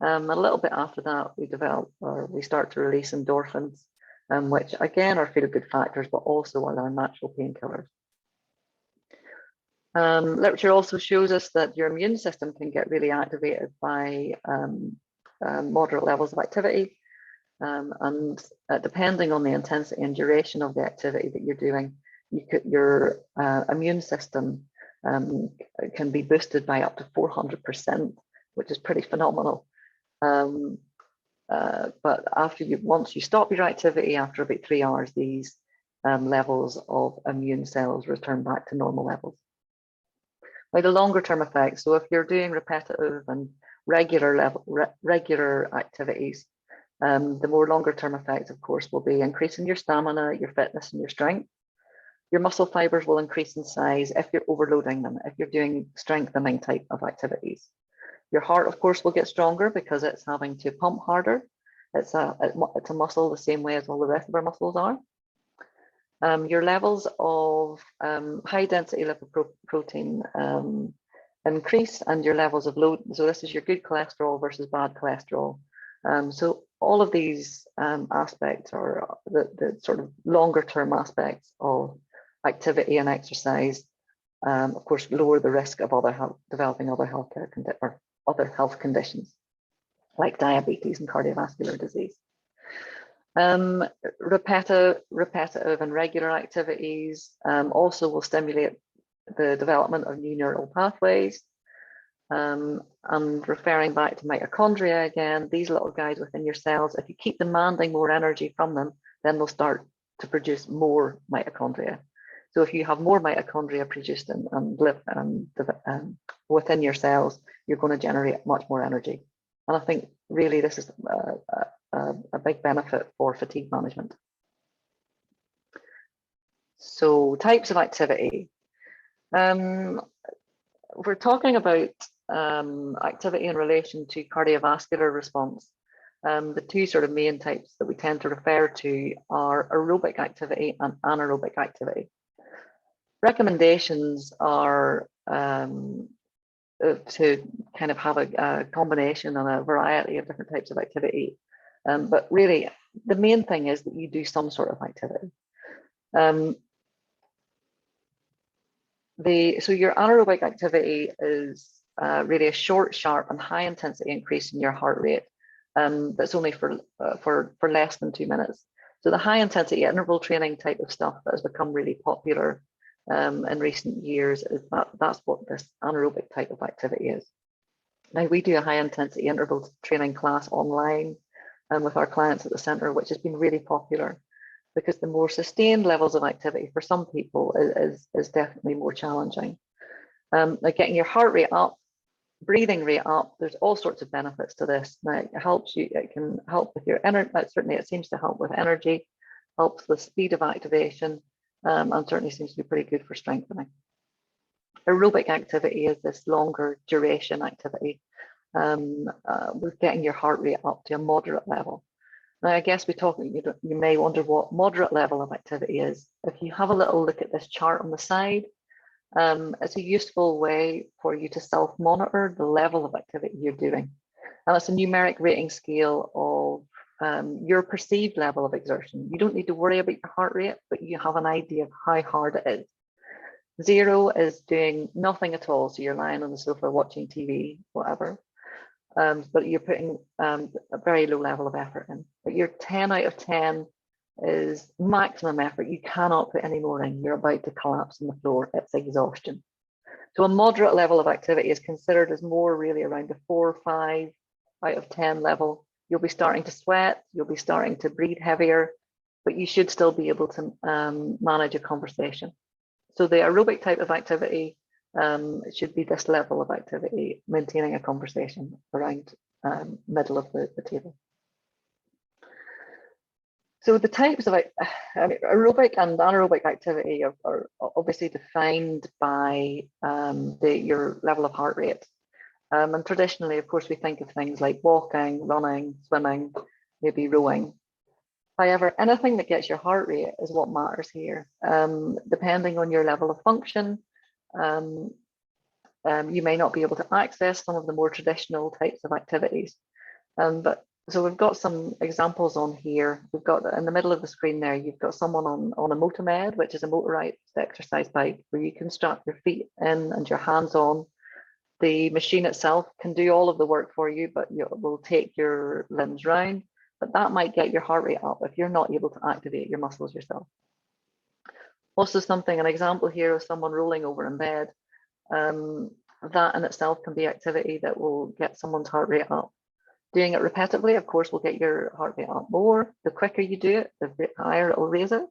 A little bit after that, we start to release endorphins, which again are feel-good factors, but also are our natural painkillers. Literature also shows us that your immune system can get really activated by moderate levels of activity. And depending on the intensity and duration of the activity that you're doing, your immune system can be boosted by up to 400%, which is pretty phenomenal. But once you stop your activity, after about 3 hours, these levels of immune cells return back to normal levels. Now, the longer term effects, so if you're doing repetitive and regular activities, the more longer term effects, of course, will be increasing your stamina, your fitness, and your strength. Your muscle fibers will increase in size if you're overloading them, if you're doing strengthening type of activities. Your heart, of course, will get stronger because it's having to pump harder. It's a muscle the same way as all the rest of our muscles are. Your levels of high density lipoprotein increase, and your levels of low, so this is your good cholesterol versus bad cholesterol. So all of these aspects are the sort of longer term aspects of activity and exercise, of course, lower the risk of developing other health conditions like diabetes and cardiovascular disease. Repetitive and regular activities also will stimulate the development of new neural pathways. And referring back to mitochondria again, these little guys within your cells, if you keep demanding more energy from them, then they'll start to produce more mitochondria. So if you have more mitochondria produced within your cells, you're going to generate much more energy. And I think really this is a big benefit for fatigue management. So types of activity. We're talking about activity in relation to cardiovascular response. The two sort of main types that we tend to refer to are aerobic activity and anaerobic activity. Recommendations are to kind of have a combination and a variety of different types of activity. But really, the main thing is that you do some sort of activity. So your anaerobic activity is really a short, sharp, and high intensity increase in your heart rate. That's only for less than 2 minutes. So the high intensity interval training type of stuff that has become really popular in recent years is that's what this anaerobic type of activity is. Now we do a high intensity interval training class online with our clients at the centre, which has been really popular because the more sustained levels of activity for some people is definitely more challenging. Like getting your heart rate up, breathing rate up, there's all sorts of benefits to this. Now it helps you, it can help with your energy, certainly it seems to help with energy, helps the speed of activation, and certainly seems to be pretty good for strengthening. Aerobic activity is this longer duration activity with getting your heart rate up to a moderate level. Now, I guess you may wonder what moderate level of activity is. If you have a little look at this chart on the side, it's a useful way for you to self-monitor the level of activity you're doing. And it's a numeric rating scale of your perceived level of exertion. You don't need to worry about your heart rate, but you have an idea of how hard it is. 0 is doing nothing at all. So you're lying on the sofa watching TV, whatever. But you're putting a very low level of effort in. But your 10 out of 10 is maximum effort. You cannot put any more in. You're about to collapse on the floor. It's exhaustion. So a moderate level of activity is considered as more really around the 4 or 5 out of 10 level. You'll be starting to sweat. You'll be starting to breathe heavier, but you should still be able to manage a conversation. So the aerobic type of activity it should be this level of activity, maintaining a conversation around middle of the table. So the types of aerobic and anaerobic activity are obviously defined by your level of heart rate. And traditionally, of course, we think of things like walking, running, swimming, maybe rowing. However, anything that gets your heart rate is what matters here. Depending on your level of function, you may not be able to access some of the more traditional types of activities. So we've got some examples on here. We've got in the middle of the screen there, you've got someone on a motomed, which is a motorized exercise bike where you can strap your feet in and your hands on. The machine itself can do all of the work for you, but it will take your limbs round. But that might get your heart rate up if you're not able to activate your muscles yourself. Also an example here of someone rolling over in bed. That in itself can be activity that will get someone's heart rate up. Doing it repetitively, of course, will get your heart rate up more. The quicker you do it, the higher it will raise it.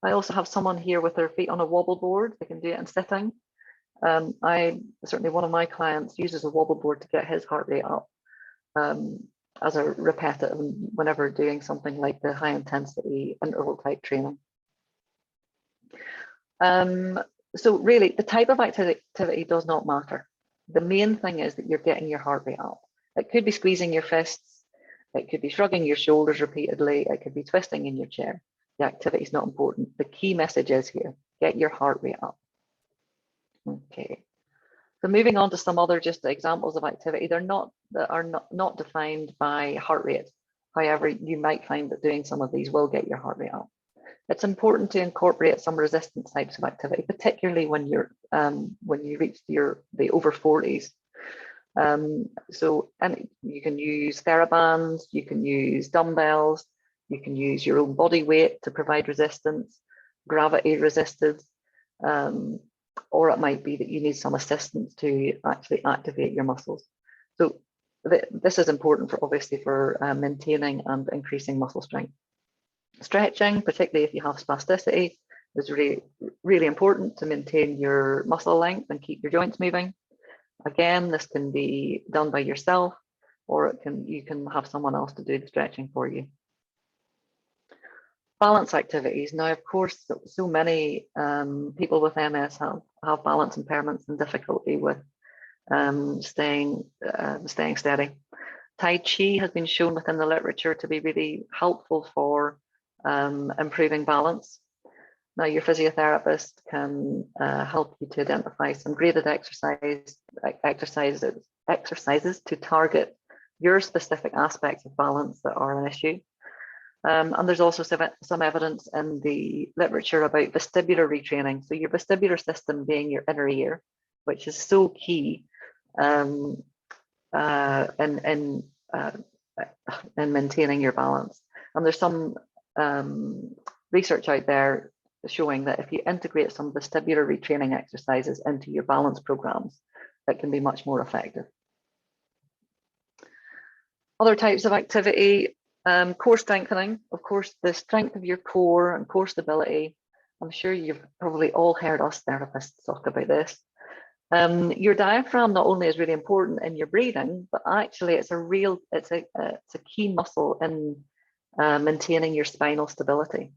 I also have someone here with their feet on a wobble board. They can do it in sitting. Certainly one of my clients uses a wobble board to get his heart rate up as a repetitive whenever doing something like the high intensity interval type training. So really, the type of activity does not matter. The main thing is that you're getting your heart rate up. It could be squeezing your fists. It could be shrugging your shoulders repeatedly. It could be twisting in your chair. The activity is not important. The key message is here, get your heart rate up. Okay. So moving on to some other just examples of activity, that are not defined by heart rate. However, you might find that doing some of these will get your heart rate up. It's important to incorporate some resistance types of activity, particularly when you reach the over 40s. And you can use TheraBands, you can use dumbbells, you can use your own body weight to provide resistance, gravity resisted, or it might be that you need some assistance to actually activate your muscles. So this is important obviously for maintaining and increasing muscle strength. Stretching, particularly if you have spasticity, is really, really important to maintain your muscle length and keep your joints moving. Again, this can be done by yourself, or you can have someone else to do the stretching for you. Balance activities. Now, of course, so many people with MS have balance impairments and difficulty with staying steady. Tai Chi has been shown within the literature to be really helpful for improving balance. Now, your physiotherapist can help you to identify some graded exercises to target your specific aspects of balance that are an issue. And there's also some evidence in the literature about vestibular retraining. So your vestibular system being your inner ear, which is so key in maintaining your balance. And there's some research out there showing that if you integrate some vestibular retraining exercises into your balance programs, it can be much more effective. Other types of activity, core strengthening. Of course, the strength of your core and core stability. I'm sure you've probably all heard us therapists talk about this. Your diaphragm not only is really important in your breathing, but actually it's a key muscle in maintaining your spinal stability.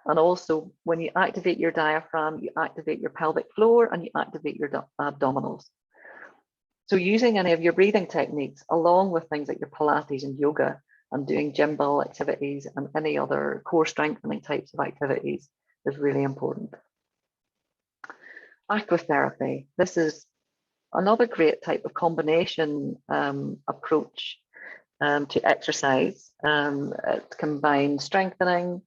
And also, when you activate your diaphragm, you activate your pelvic floor and you activate your abdominals. So using any of your breathing techniques, along with things like your Pilates and yoga, and doing gym ball activities and any other core strengthening types of activities is really important. Aquatherapy. This is another great type of combination approach to exercise. It combines strengthening,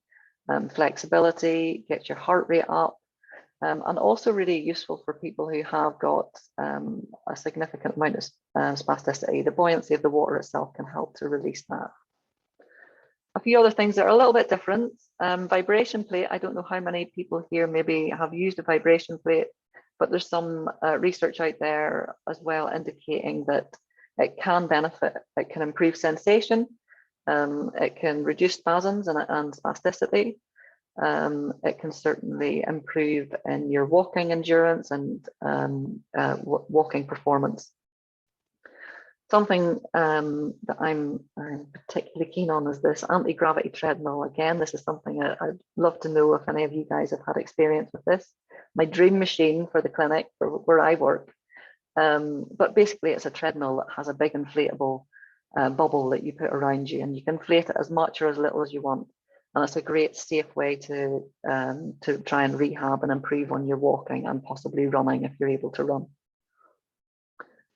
flexibility, gets your heart rate up, and also really useful for people who have got a significant amount of spasticity. The buoyancy of the water itself can help to release that. A few other things that are a little bit different. Vibration plate. I don't know how many people here maybe have used a vibration plate, but there's some research out there as well indicating that it can benefit. It can improve sensation. It can reduce spasms and spasticity. It can certainly improve in your walking endurance and walking performance. Something that I'm particularly keen on is this anti-gravity treadmill. Again, this is something I'd love to know if any of you guys have had experience with this. My dream machine for the clinic, for where I work. But basically it's a treadmill that has a big inflatable bubble that you put around you, and you can inflate it as much or as little as you want. And it's a great safe way to try and rehab and improve on your walking and possibly running if you're able to run.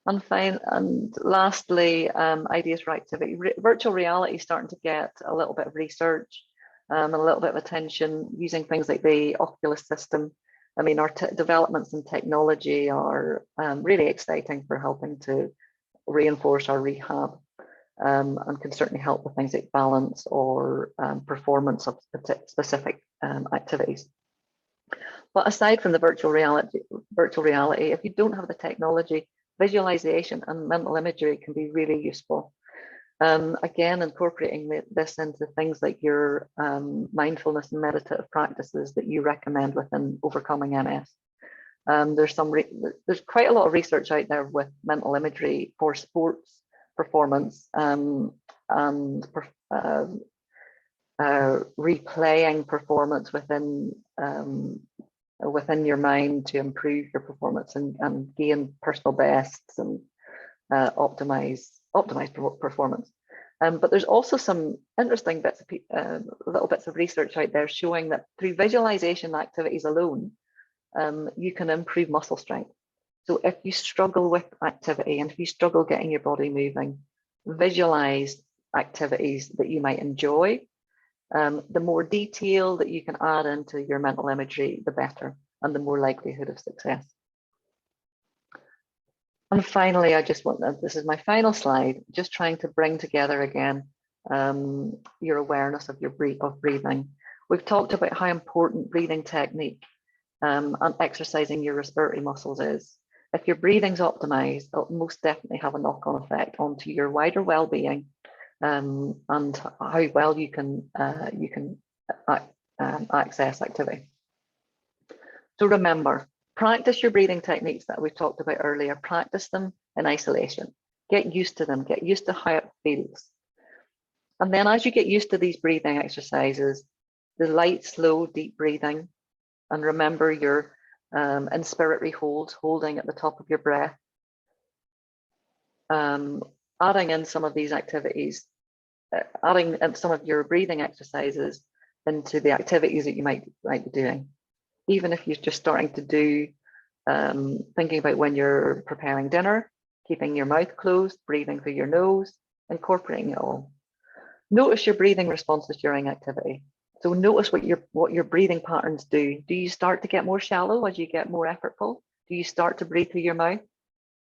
And lastly, ideas for activity. Virtual reality is starting to get a little bit of research and a little bit of attention using things like the Oculus system. I mean, our developments in technology are really exciting for helping to reinforce our rehab and can certainly help with things like balance or performance of specific activities. But aside from the virtual reality, if you don't have the technology, visualization and mental imagery can be really useful. Again, incorporating this into things like your mindfulness and meditative practices that you recommend within overcoming MS. There's quite a lot of research out there with mental imagery for sports performance and replaying performance within your mind to improve your performance and gain personal bests and optimize performance. But there's also some interesting little bits of research out there showing that through visualization activities alone, you can improve muscle strength. So if you struggle with activity and if you struggle getting your body moving, visualize activities that you might enjoy. The more detail that you can add into your mental imagery, the better, and the more likelihood of success. And finally, this is my final slide, just trying to bring together again your awareness of breathing. We've talked about how important breathing technique and exercising your respiratory muscles is. If your breathing's optimized, it'll most definitely have a knock-on effect onto your wider well-being and how well you can access activity. So remember, practice your breathing techniques that we've talked about earlier. Practice them in isolation. Get used to them. Get used to how it feels. And then as you get used to these breathing exercises, the light, slow, deep breathing, and remember your inspiratory holding at the top of your breath. Adding in some of these activities, adding in some of your breathing exercises into the activities that you might be doing. Even if you're just starting to do, thinking about when you're preparing dinner, keeping your mouth closed, breathing through your nose, incorporating it all. Notice your breathing responses during activity. So notice what your breathing patterns do. Do you start to get more shallow as you get more effortful? Do you start to breathe through your mouth?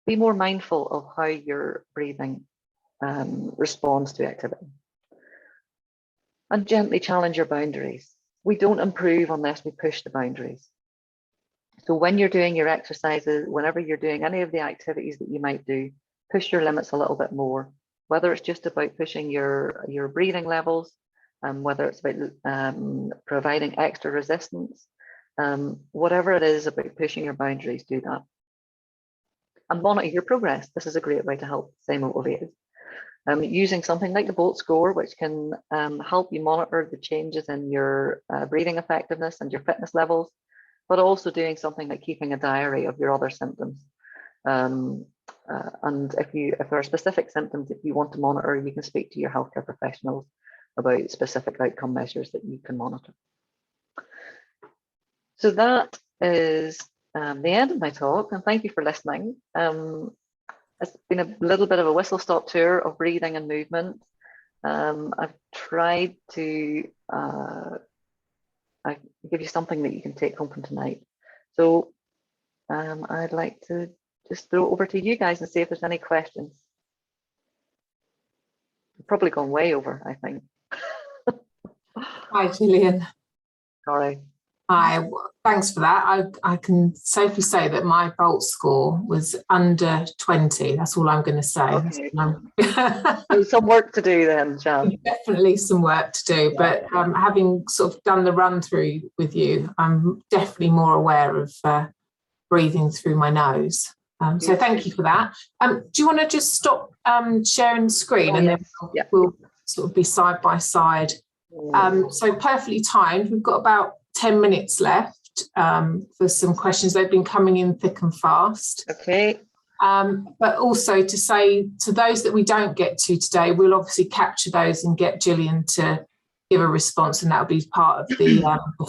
Be more mindful of how your breathing responds to activity. And gently challenge your boundaries. We don't improve unless we push the boundaries. So when you're doing your exercises, whenever you're doing any of the activities that you might do, push your limits a little bit more, whether it's just about pushing your breathing levels, whether it's about providing extra resistance, whatever it is about pushing your boundaries, do that. And monitor your progress. This is a great way to help stay motivated. Using something like the Bolt score, which can help you monitor the changes in your breathing effectiveness and your fitness levels, but also doing something like keeping a diary of your other symptoms. And if there are specific symptoms that you want to monitor, you can speak to your healthcare professionals about specific outcome measures that you can monitor. So that is the end of my talk, and thank you for listening. It's been a little bit of a whistle-stop tour of breathing and movement. I've tried to give you something that you can take home from tonight. So I'd like to just throw it over to you guys and see if there's any questions. I've probably gone way over, I think. Hi, Gillian. Sorry. Hi, thanks for that. I can safely say that my Bolt score was under 20. That's all I'm going to say. Okay. There's some work to do then, Jan. Definitely some work to do, but having sort of done the run through with you, I'm definitely more aware of breathing through my nose. So thank you for that. Do you want to just stop sharing the screen and then we'll sort of be side by side. So perfectly timed. We've got about 10 minutes left for some questions. They've been coming in thick and fast. Okay. But also to say to those that we don't get to today, we'll obviously capture those and get Gillian to give a response, and that'll be part of the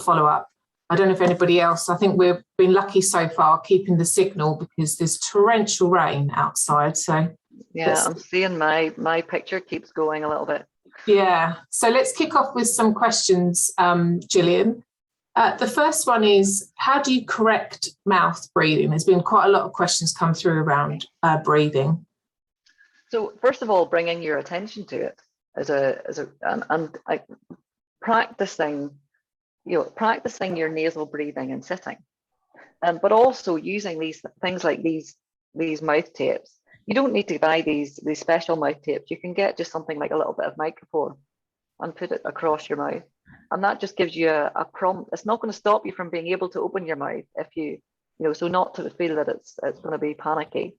follow-up. I don't know if anybody else, I think we've been lucky so far keeping the signal because there's torrential rain outside. So yeah, I'm seeing my picture keeps going a little bit. Yeah, so let's kick off with some questions, Gillian. The first one is, how do you correct mouth breathing? There's been quite a lot of questions come through around breathing. So first of all, bringing your attention to it and practicing your nasal breathing and sitting, but also using these things like these mouth tapes. You don't need to buy these special mouth tapes. You can get just something like a little bit of microphone and put it across your mouth. And that just gives you a prompt. It's not going to stop you from being able to open your mouth if so not to feel that it's going to be panicky,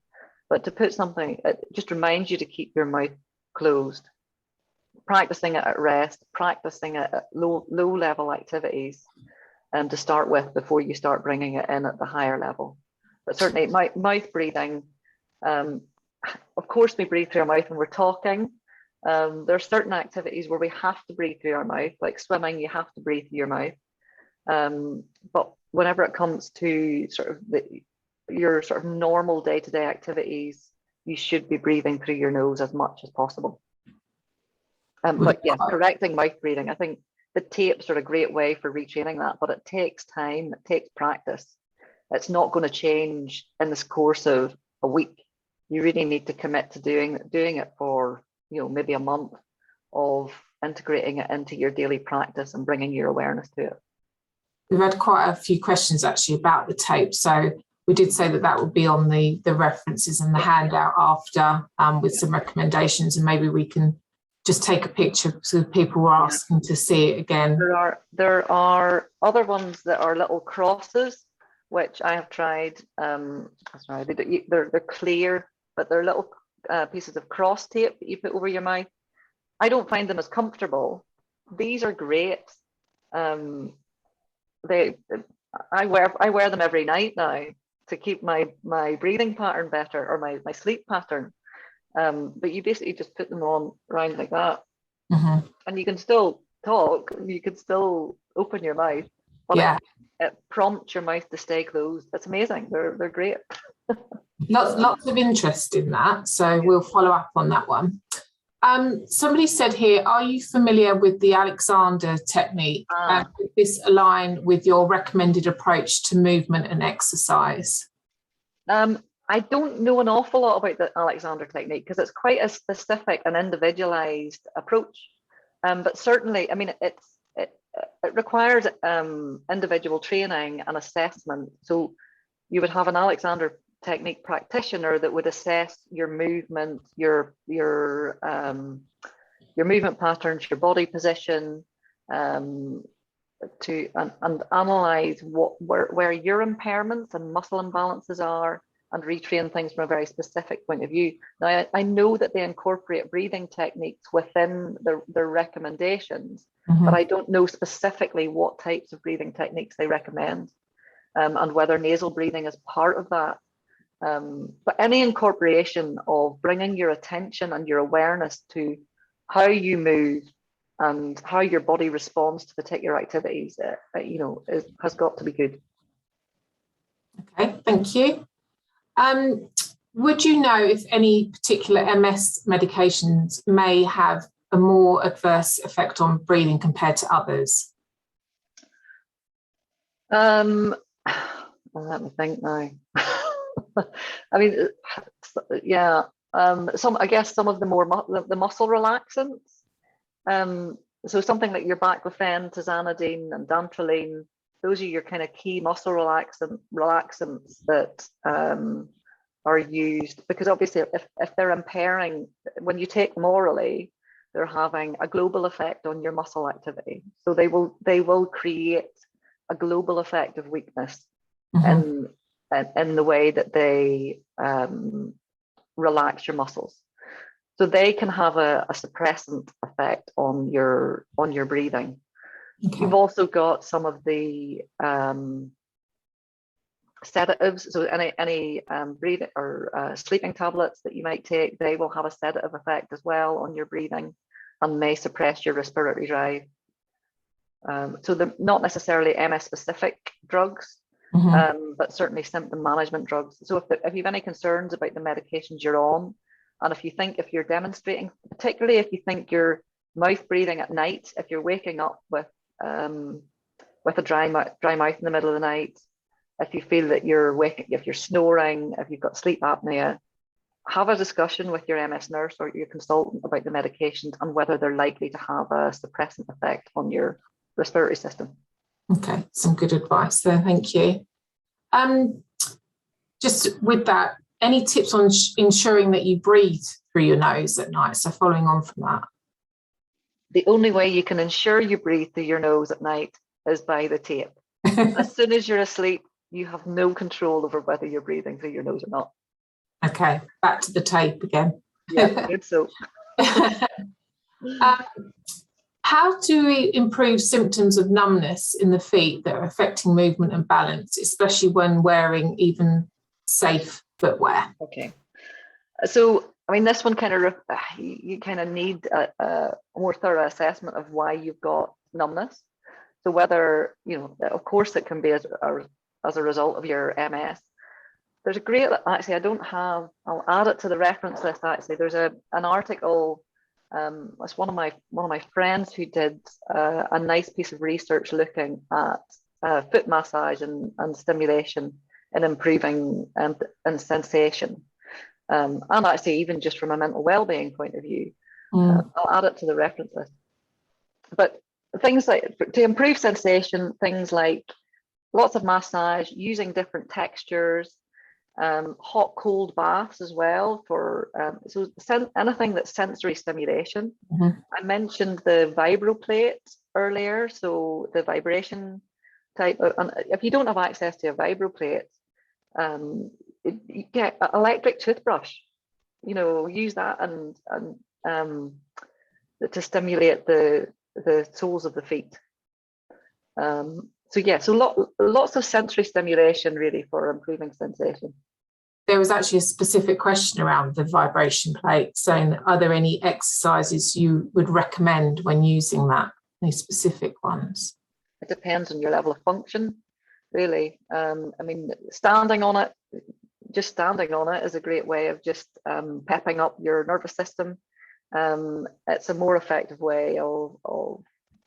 but to put something, it just reminds you to keep your mouth closed. Practicing it at rest, practicing it at low level activities to start with before you start bringing it in at the higher level. But certainly mouth breathing, of course we breathe through our mouth when we're talking. There are certain activities where we have to breathe through our mouth, like swimming, you have to breathe through your mouth. But whenever it comes to your sort of normal day-to-day activities, you should be breathing through your nose as much as possible. But yes, correcting mouth breathing, I think the tapes are a great way for retraining that, but it takes time, it takes practice. It's not going to change in this course of a week. You really need to commit to doing it for maybe a month of integrating it into your daily practice and bringing your awareness to it. We've had quite a few questions actually about the tape. So we did say that would be on the references and the handout after with some recommendations, and maybe we can just take a picture so people were asking to see it again. There are other ones that are little crosses, which I have tried. They're clear, but they're little pieces of cross tape that you put over your mouth. I don't find them as comfortable. These are great. I wear them every night now to keep my breathing pattern better, or my sleep pattern. But you basically just put them on around like that, and you can still talk. You can still open your mouth, but it prompts your mouth to stay closed. It's amazing. They're great. Lots of interest in that, so we'll follow up on that one. Somebody said here, are you familiar with the Alexander technique? And does this align with your recommended approach to movement and exercise? I don't know an awful lot about the Alexander technique because it's quite a specific and individualized approach. But certainly, I mean, it requires individual training and assessment. So you would have an Alexander technique practitioner that would assess your movement, your movement patterns, your body position, and analyze where your impairments and muscle imbalances are, and retrain things from a very specific point of view. Now, I know that they incorporate breathing techniques within their recommendations, but I don't know specifically what types of breathing techniques they recommend, and whether nasal breathing is part of that. But any incorporation of bringing your attention and your awareness to how you move and how your body responds to particular activities, has got to be good. Okay, thank you. Would you know if any particular MS medications may have a more adverse effect on breathing compared to others? Let me think now. I mean, yeah. I guess some of the more the muscle relaxants. So something like your baclofen, tizanidine, and dantrolene. Those are your kind of key muscle relaxants that are used, because obviously if they're impairing, when you take them orally, they're having a global effect on your muscle activity. So they will create a global effect of weakness in the way that they relax your muscles. So they can have a suppressant effect on your breathing. Okay. You've also got some of the sedatives. So any breathing or sleeping tablets that you might take, they will have a sedative effect as well on your breathing and may suppress your respiratory drive. So they're not necessarily MS specific drugs, but certainly symptom management drugs. So if you have any concerns about the medications you're on, and if you're demonstrating, particularly if you think you're mouth breathing at night, if you're waking up with a dry mouth in the middle of the night, if you feel that if you're snoring, if you've got sleep apnea, have a discussion with your MS nurse or your consultant about the medications and whether they're likely to have a suppressant effect on your respiratory system. Okay, some good advice there, thank you. Just with that, any tips on ensuring that you breathe through your nose at night? So following on from that. The only way you can ensure you breathe through your nose at night is by the tape. As soon as you're asleep, you have no control over whether you're breathing through your nose or not. Okay, back to the tape again. Yeah, good so. How do we improve symptoms of numbness in the feet that are affecting movement and balance, especially when wearing even safe footwear? Okay, so I mean, this one kind of you kind of need a more thorough assessment of why you've got numbness. So whether, of course, it can be as a result of your MS. There's a great, actually, I'll add it to the reference list. Actually, there's an article. It's one of my friends who did a nice piece of research looking at foot massage and stimulation and improving and sensation, and actually even just from a mental well-being point of view. I'll add it to the reference list. But things like to improve sensation, things like lots of massage, using different textures, hot cold baths as well for so anything that's sensory stimulation. I mentioned the vibroplate earlier, so the vibration type and if you don't have access to a vibroplate, you get an electric toothbrush, use that and to stimulate the soles of the feet. So lots of sensory stimulation really for improving sensation. There was actually a specific question around the vibration plate saying, are there any exercises you would recommend when using that? Any specific ones? It depends on your level of function, really. I mean, standing on it is a great way of just pepping up your nervous system. It's a more effective way of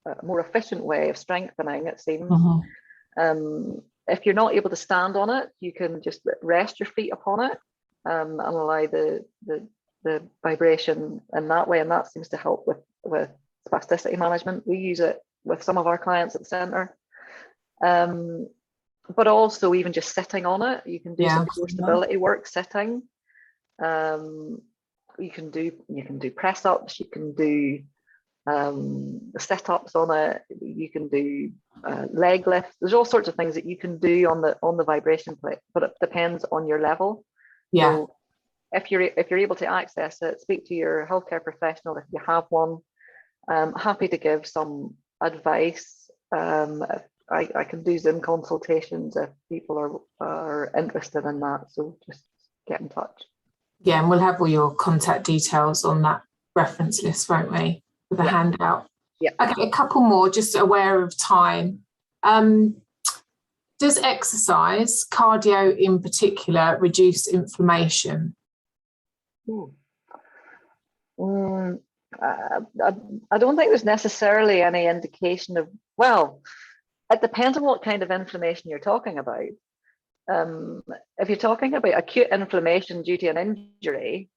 a more efficient way of strengthening, it seems. If you're not able to stand on it, you can just rest your feet upon it and allow the vibration in that way, and that seems to help with spasticity management. We use it with some of our clients at the centre. But also even just sitting on it, you can do some core stability work sitting. You can do press ups, you can do set ups on it, you can do leg lifts. There's all sorts of things that you can do on the vibration plate, but it depends on your level. So if you're able to access it, speak to your healthcare professional if you have one. I'm happy to give some advice. I can do Zoom consultations if people are interested in that, so just get in touch. Yeah, and we'll have all your contact details on that reference list, won't we, with a handout? Yeah. Okay, a couple more, just aware of time. Does exercise, cardio in particular, reduce inflammation? I don't think there's necessarily any indication of, well, it depends on what kind of inflammation you're talking about. If you're talking about acute inflammation due to an injury,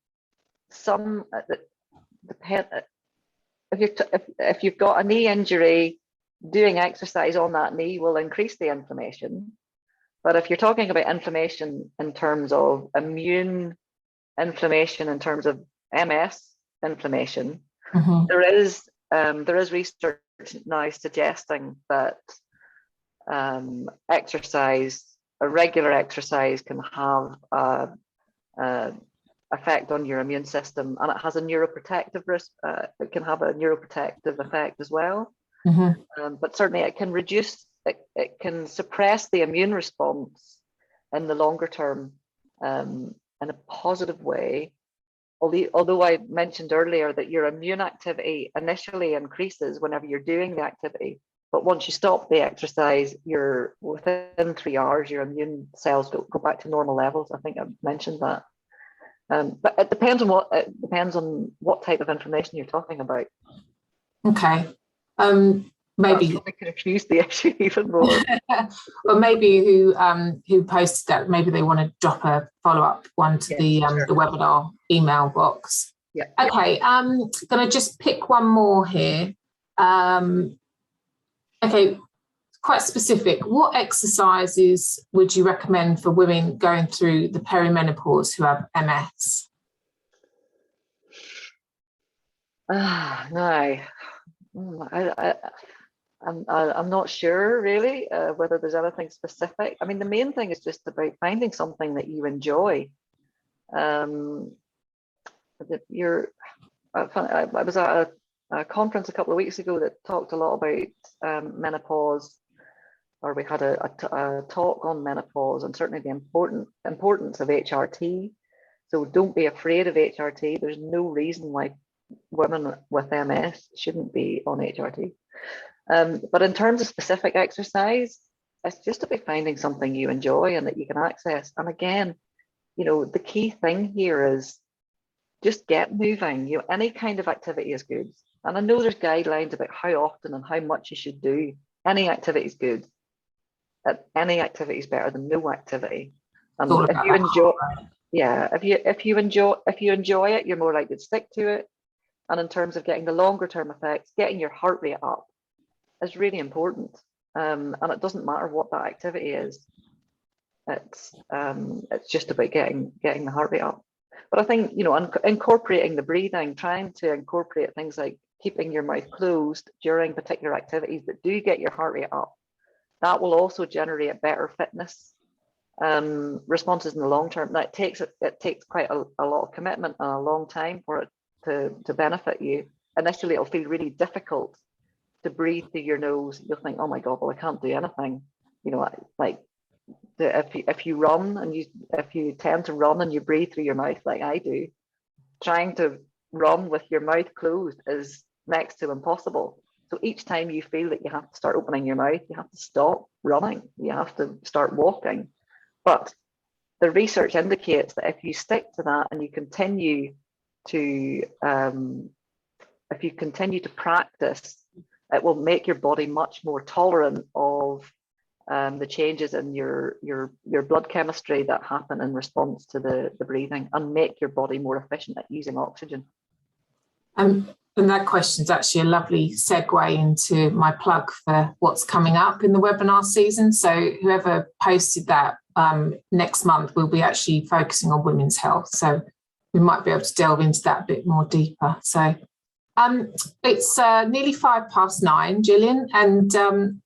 if you've got a knee injury, doing exercise on that knee will increase the inflammation. But if you're talking about inflammation in terms of immune inflammation, in terms of MS inflammation, there is research now suggesting that exercise, a regular exercise, can have an effect on your immune system, and it has a neuroprotective risk. It can have a neuroprotective effect as well. But certainly it can reduce, it can suppress the immune response in the longer term in a positive way. Although I mentioned earlier that your immune activity initially increases whenever you're doing the activity, but once you stop the exercise, you're within 3 hours, your immune cells go back to normal levels. I think I mentioned that. But it depends on what type of inflammation you're talking about. Okay. Maybe confuse the issue even more. Or maybe who posted that, maybe they want to drop a follow-up one to the webinar email box. Yeah. Okay, I'm gonna just pick one more here. Okay, quite specific. What exercises would you recommend for women going through the perimenopause who have MS? No, I'm not sure really whether there's anything specific. I mean, the main thing is just about finding something that you enjoy. I was at a conference a couple of weeks ago that talked a lot about menopause, or we had a talk on menopause and certainly the importance of HRT. So don't be afraid of HRT. There's no reason why women with MS shouldn't be on HRT. But in terms of specific exercise, it's just about finding something you enjoy and that you can access. And again, the key thing here is just get moving. Any kind of activity is good. And I know there's guidelines about how often and how much you should do. Any activity is good. Any activity is better than no activity. And if you enjoy, if you enjoy it, you're more likely to stick to it. And in terms of getting the longer term effects, getting your heart rate up is really important. And it doesn't matter what that activity is. It's just about getting the heart rate up. But I think, incorporating the breathing, trying to incorporate things like keeping your mouth closed during particular activities that do get your heart rate up, that will also generate better fitness responses in the long term. Now, it takes quite a lot of commitment and a long time for it to benefit you. Initially, it'll feel really difficult to breathe through your nose. You'll think, oh my God, well, I can't do anything. If you run and if you tend to run and you breathe through your mouth like I do, trying to run with your mouth closed is next to impossible. So each time you feel that you have to start opening your mouth, you have to stop running. You have to start walking. But the research indicates that if you stick to that and you continue to if you continue to practice, it will make your body much more tolerant of the changes in your blood chemistry that happen in response to the breathing, and make your body more efficient at using oxygen. And that question is actually a lovely segue into my plug for what's coming up in the webinar season. So whoever posted that, next month we'll be actually focusing on women's health. So we might be able to delve into that a bit more deeper. So it's nearly 9:05, Gillian, and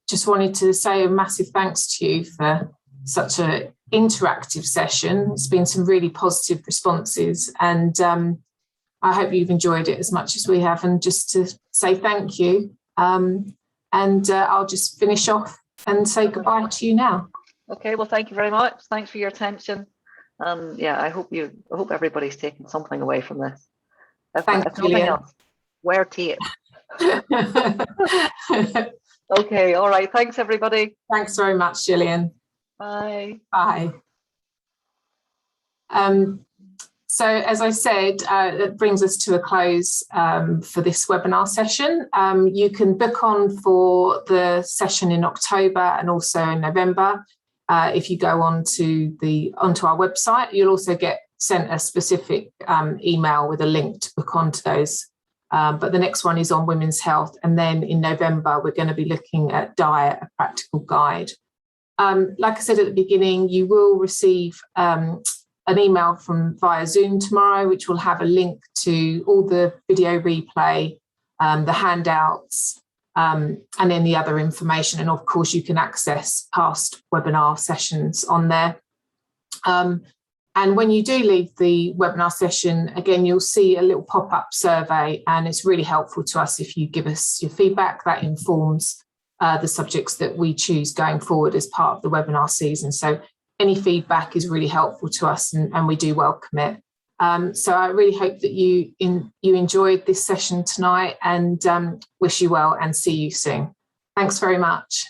just wanted to say a massive thanks to you for such an interactive session. It's been some really positive responses, and I hope you've enjoyed it as much as we have. And just to say thank you, and I'll just finish off and say goodbye to you now. Okay, well, thank you very much. Thanks for your attention. Yeah, I hope everybody's taken something away from this. If nothing else, wear tape. Okay, all right. Thanks, everybody. Thanks very much, Gillian. Bye. Bye. So as I said, that brings us to a close for this webinar session. You can book on for the session in October and also in November. If you go onto our website, you'll also get sent a specific email with a link to book onto those. But the next one is on women's health. And then in November, we're going to be looking at diet, a practical guide. Like I said at the beginning, you will receive an email via Zoom tomorrow, which will have a link to all the video replay, the handouts, and then the other information. And of course, you can access past webinar sessions on there. And when you do leave the webinar session, again, you'll see a little pop-up survey, and it's really helpful to us if you give us your feedback. That informs the subjects that we choose going forward as part of the webinar season. So any feedback is really helpful to us, and we do welcome it. So I really hope that you enjoyed this session tonight, and wish you well and see you soon. Thanks very much.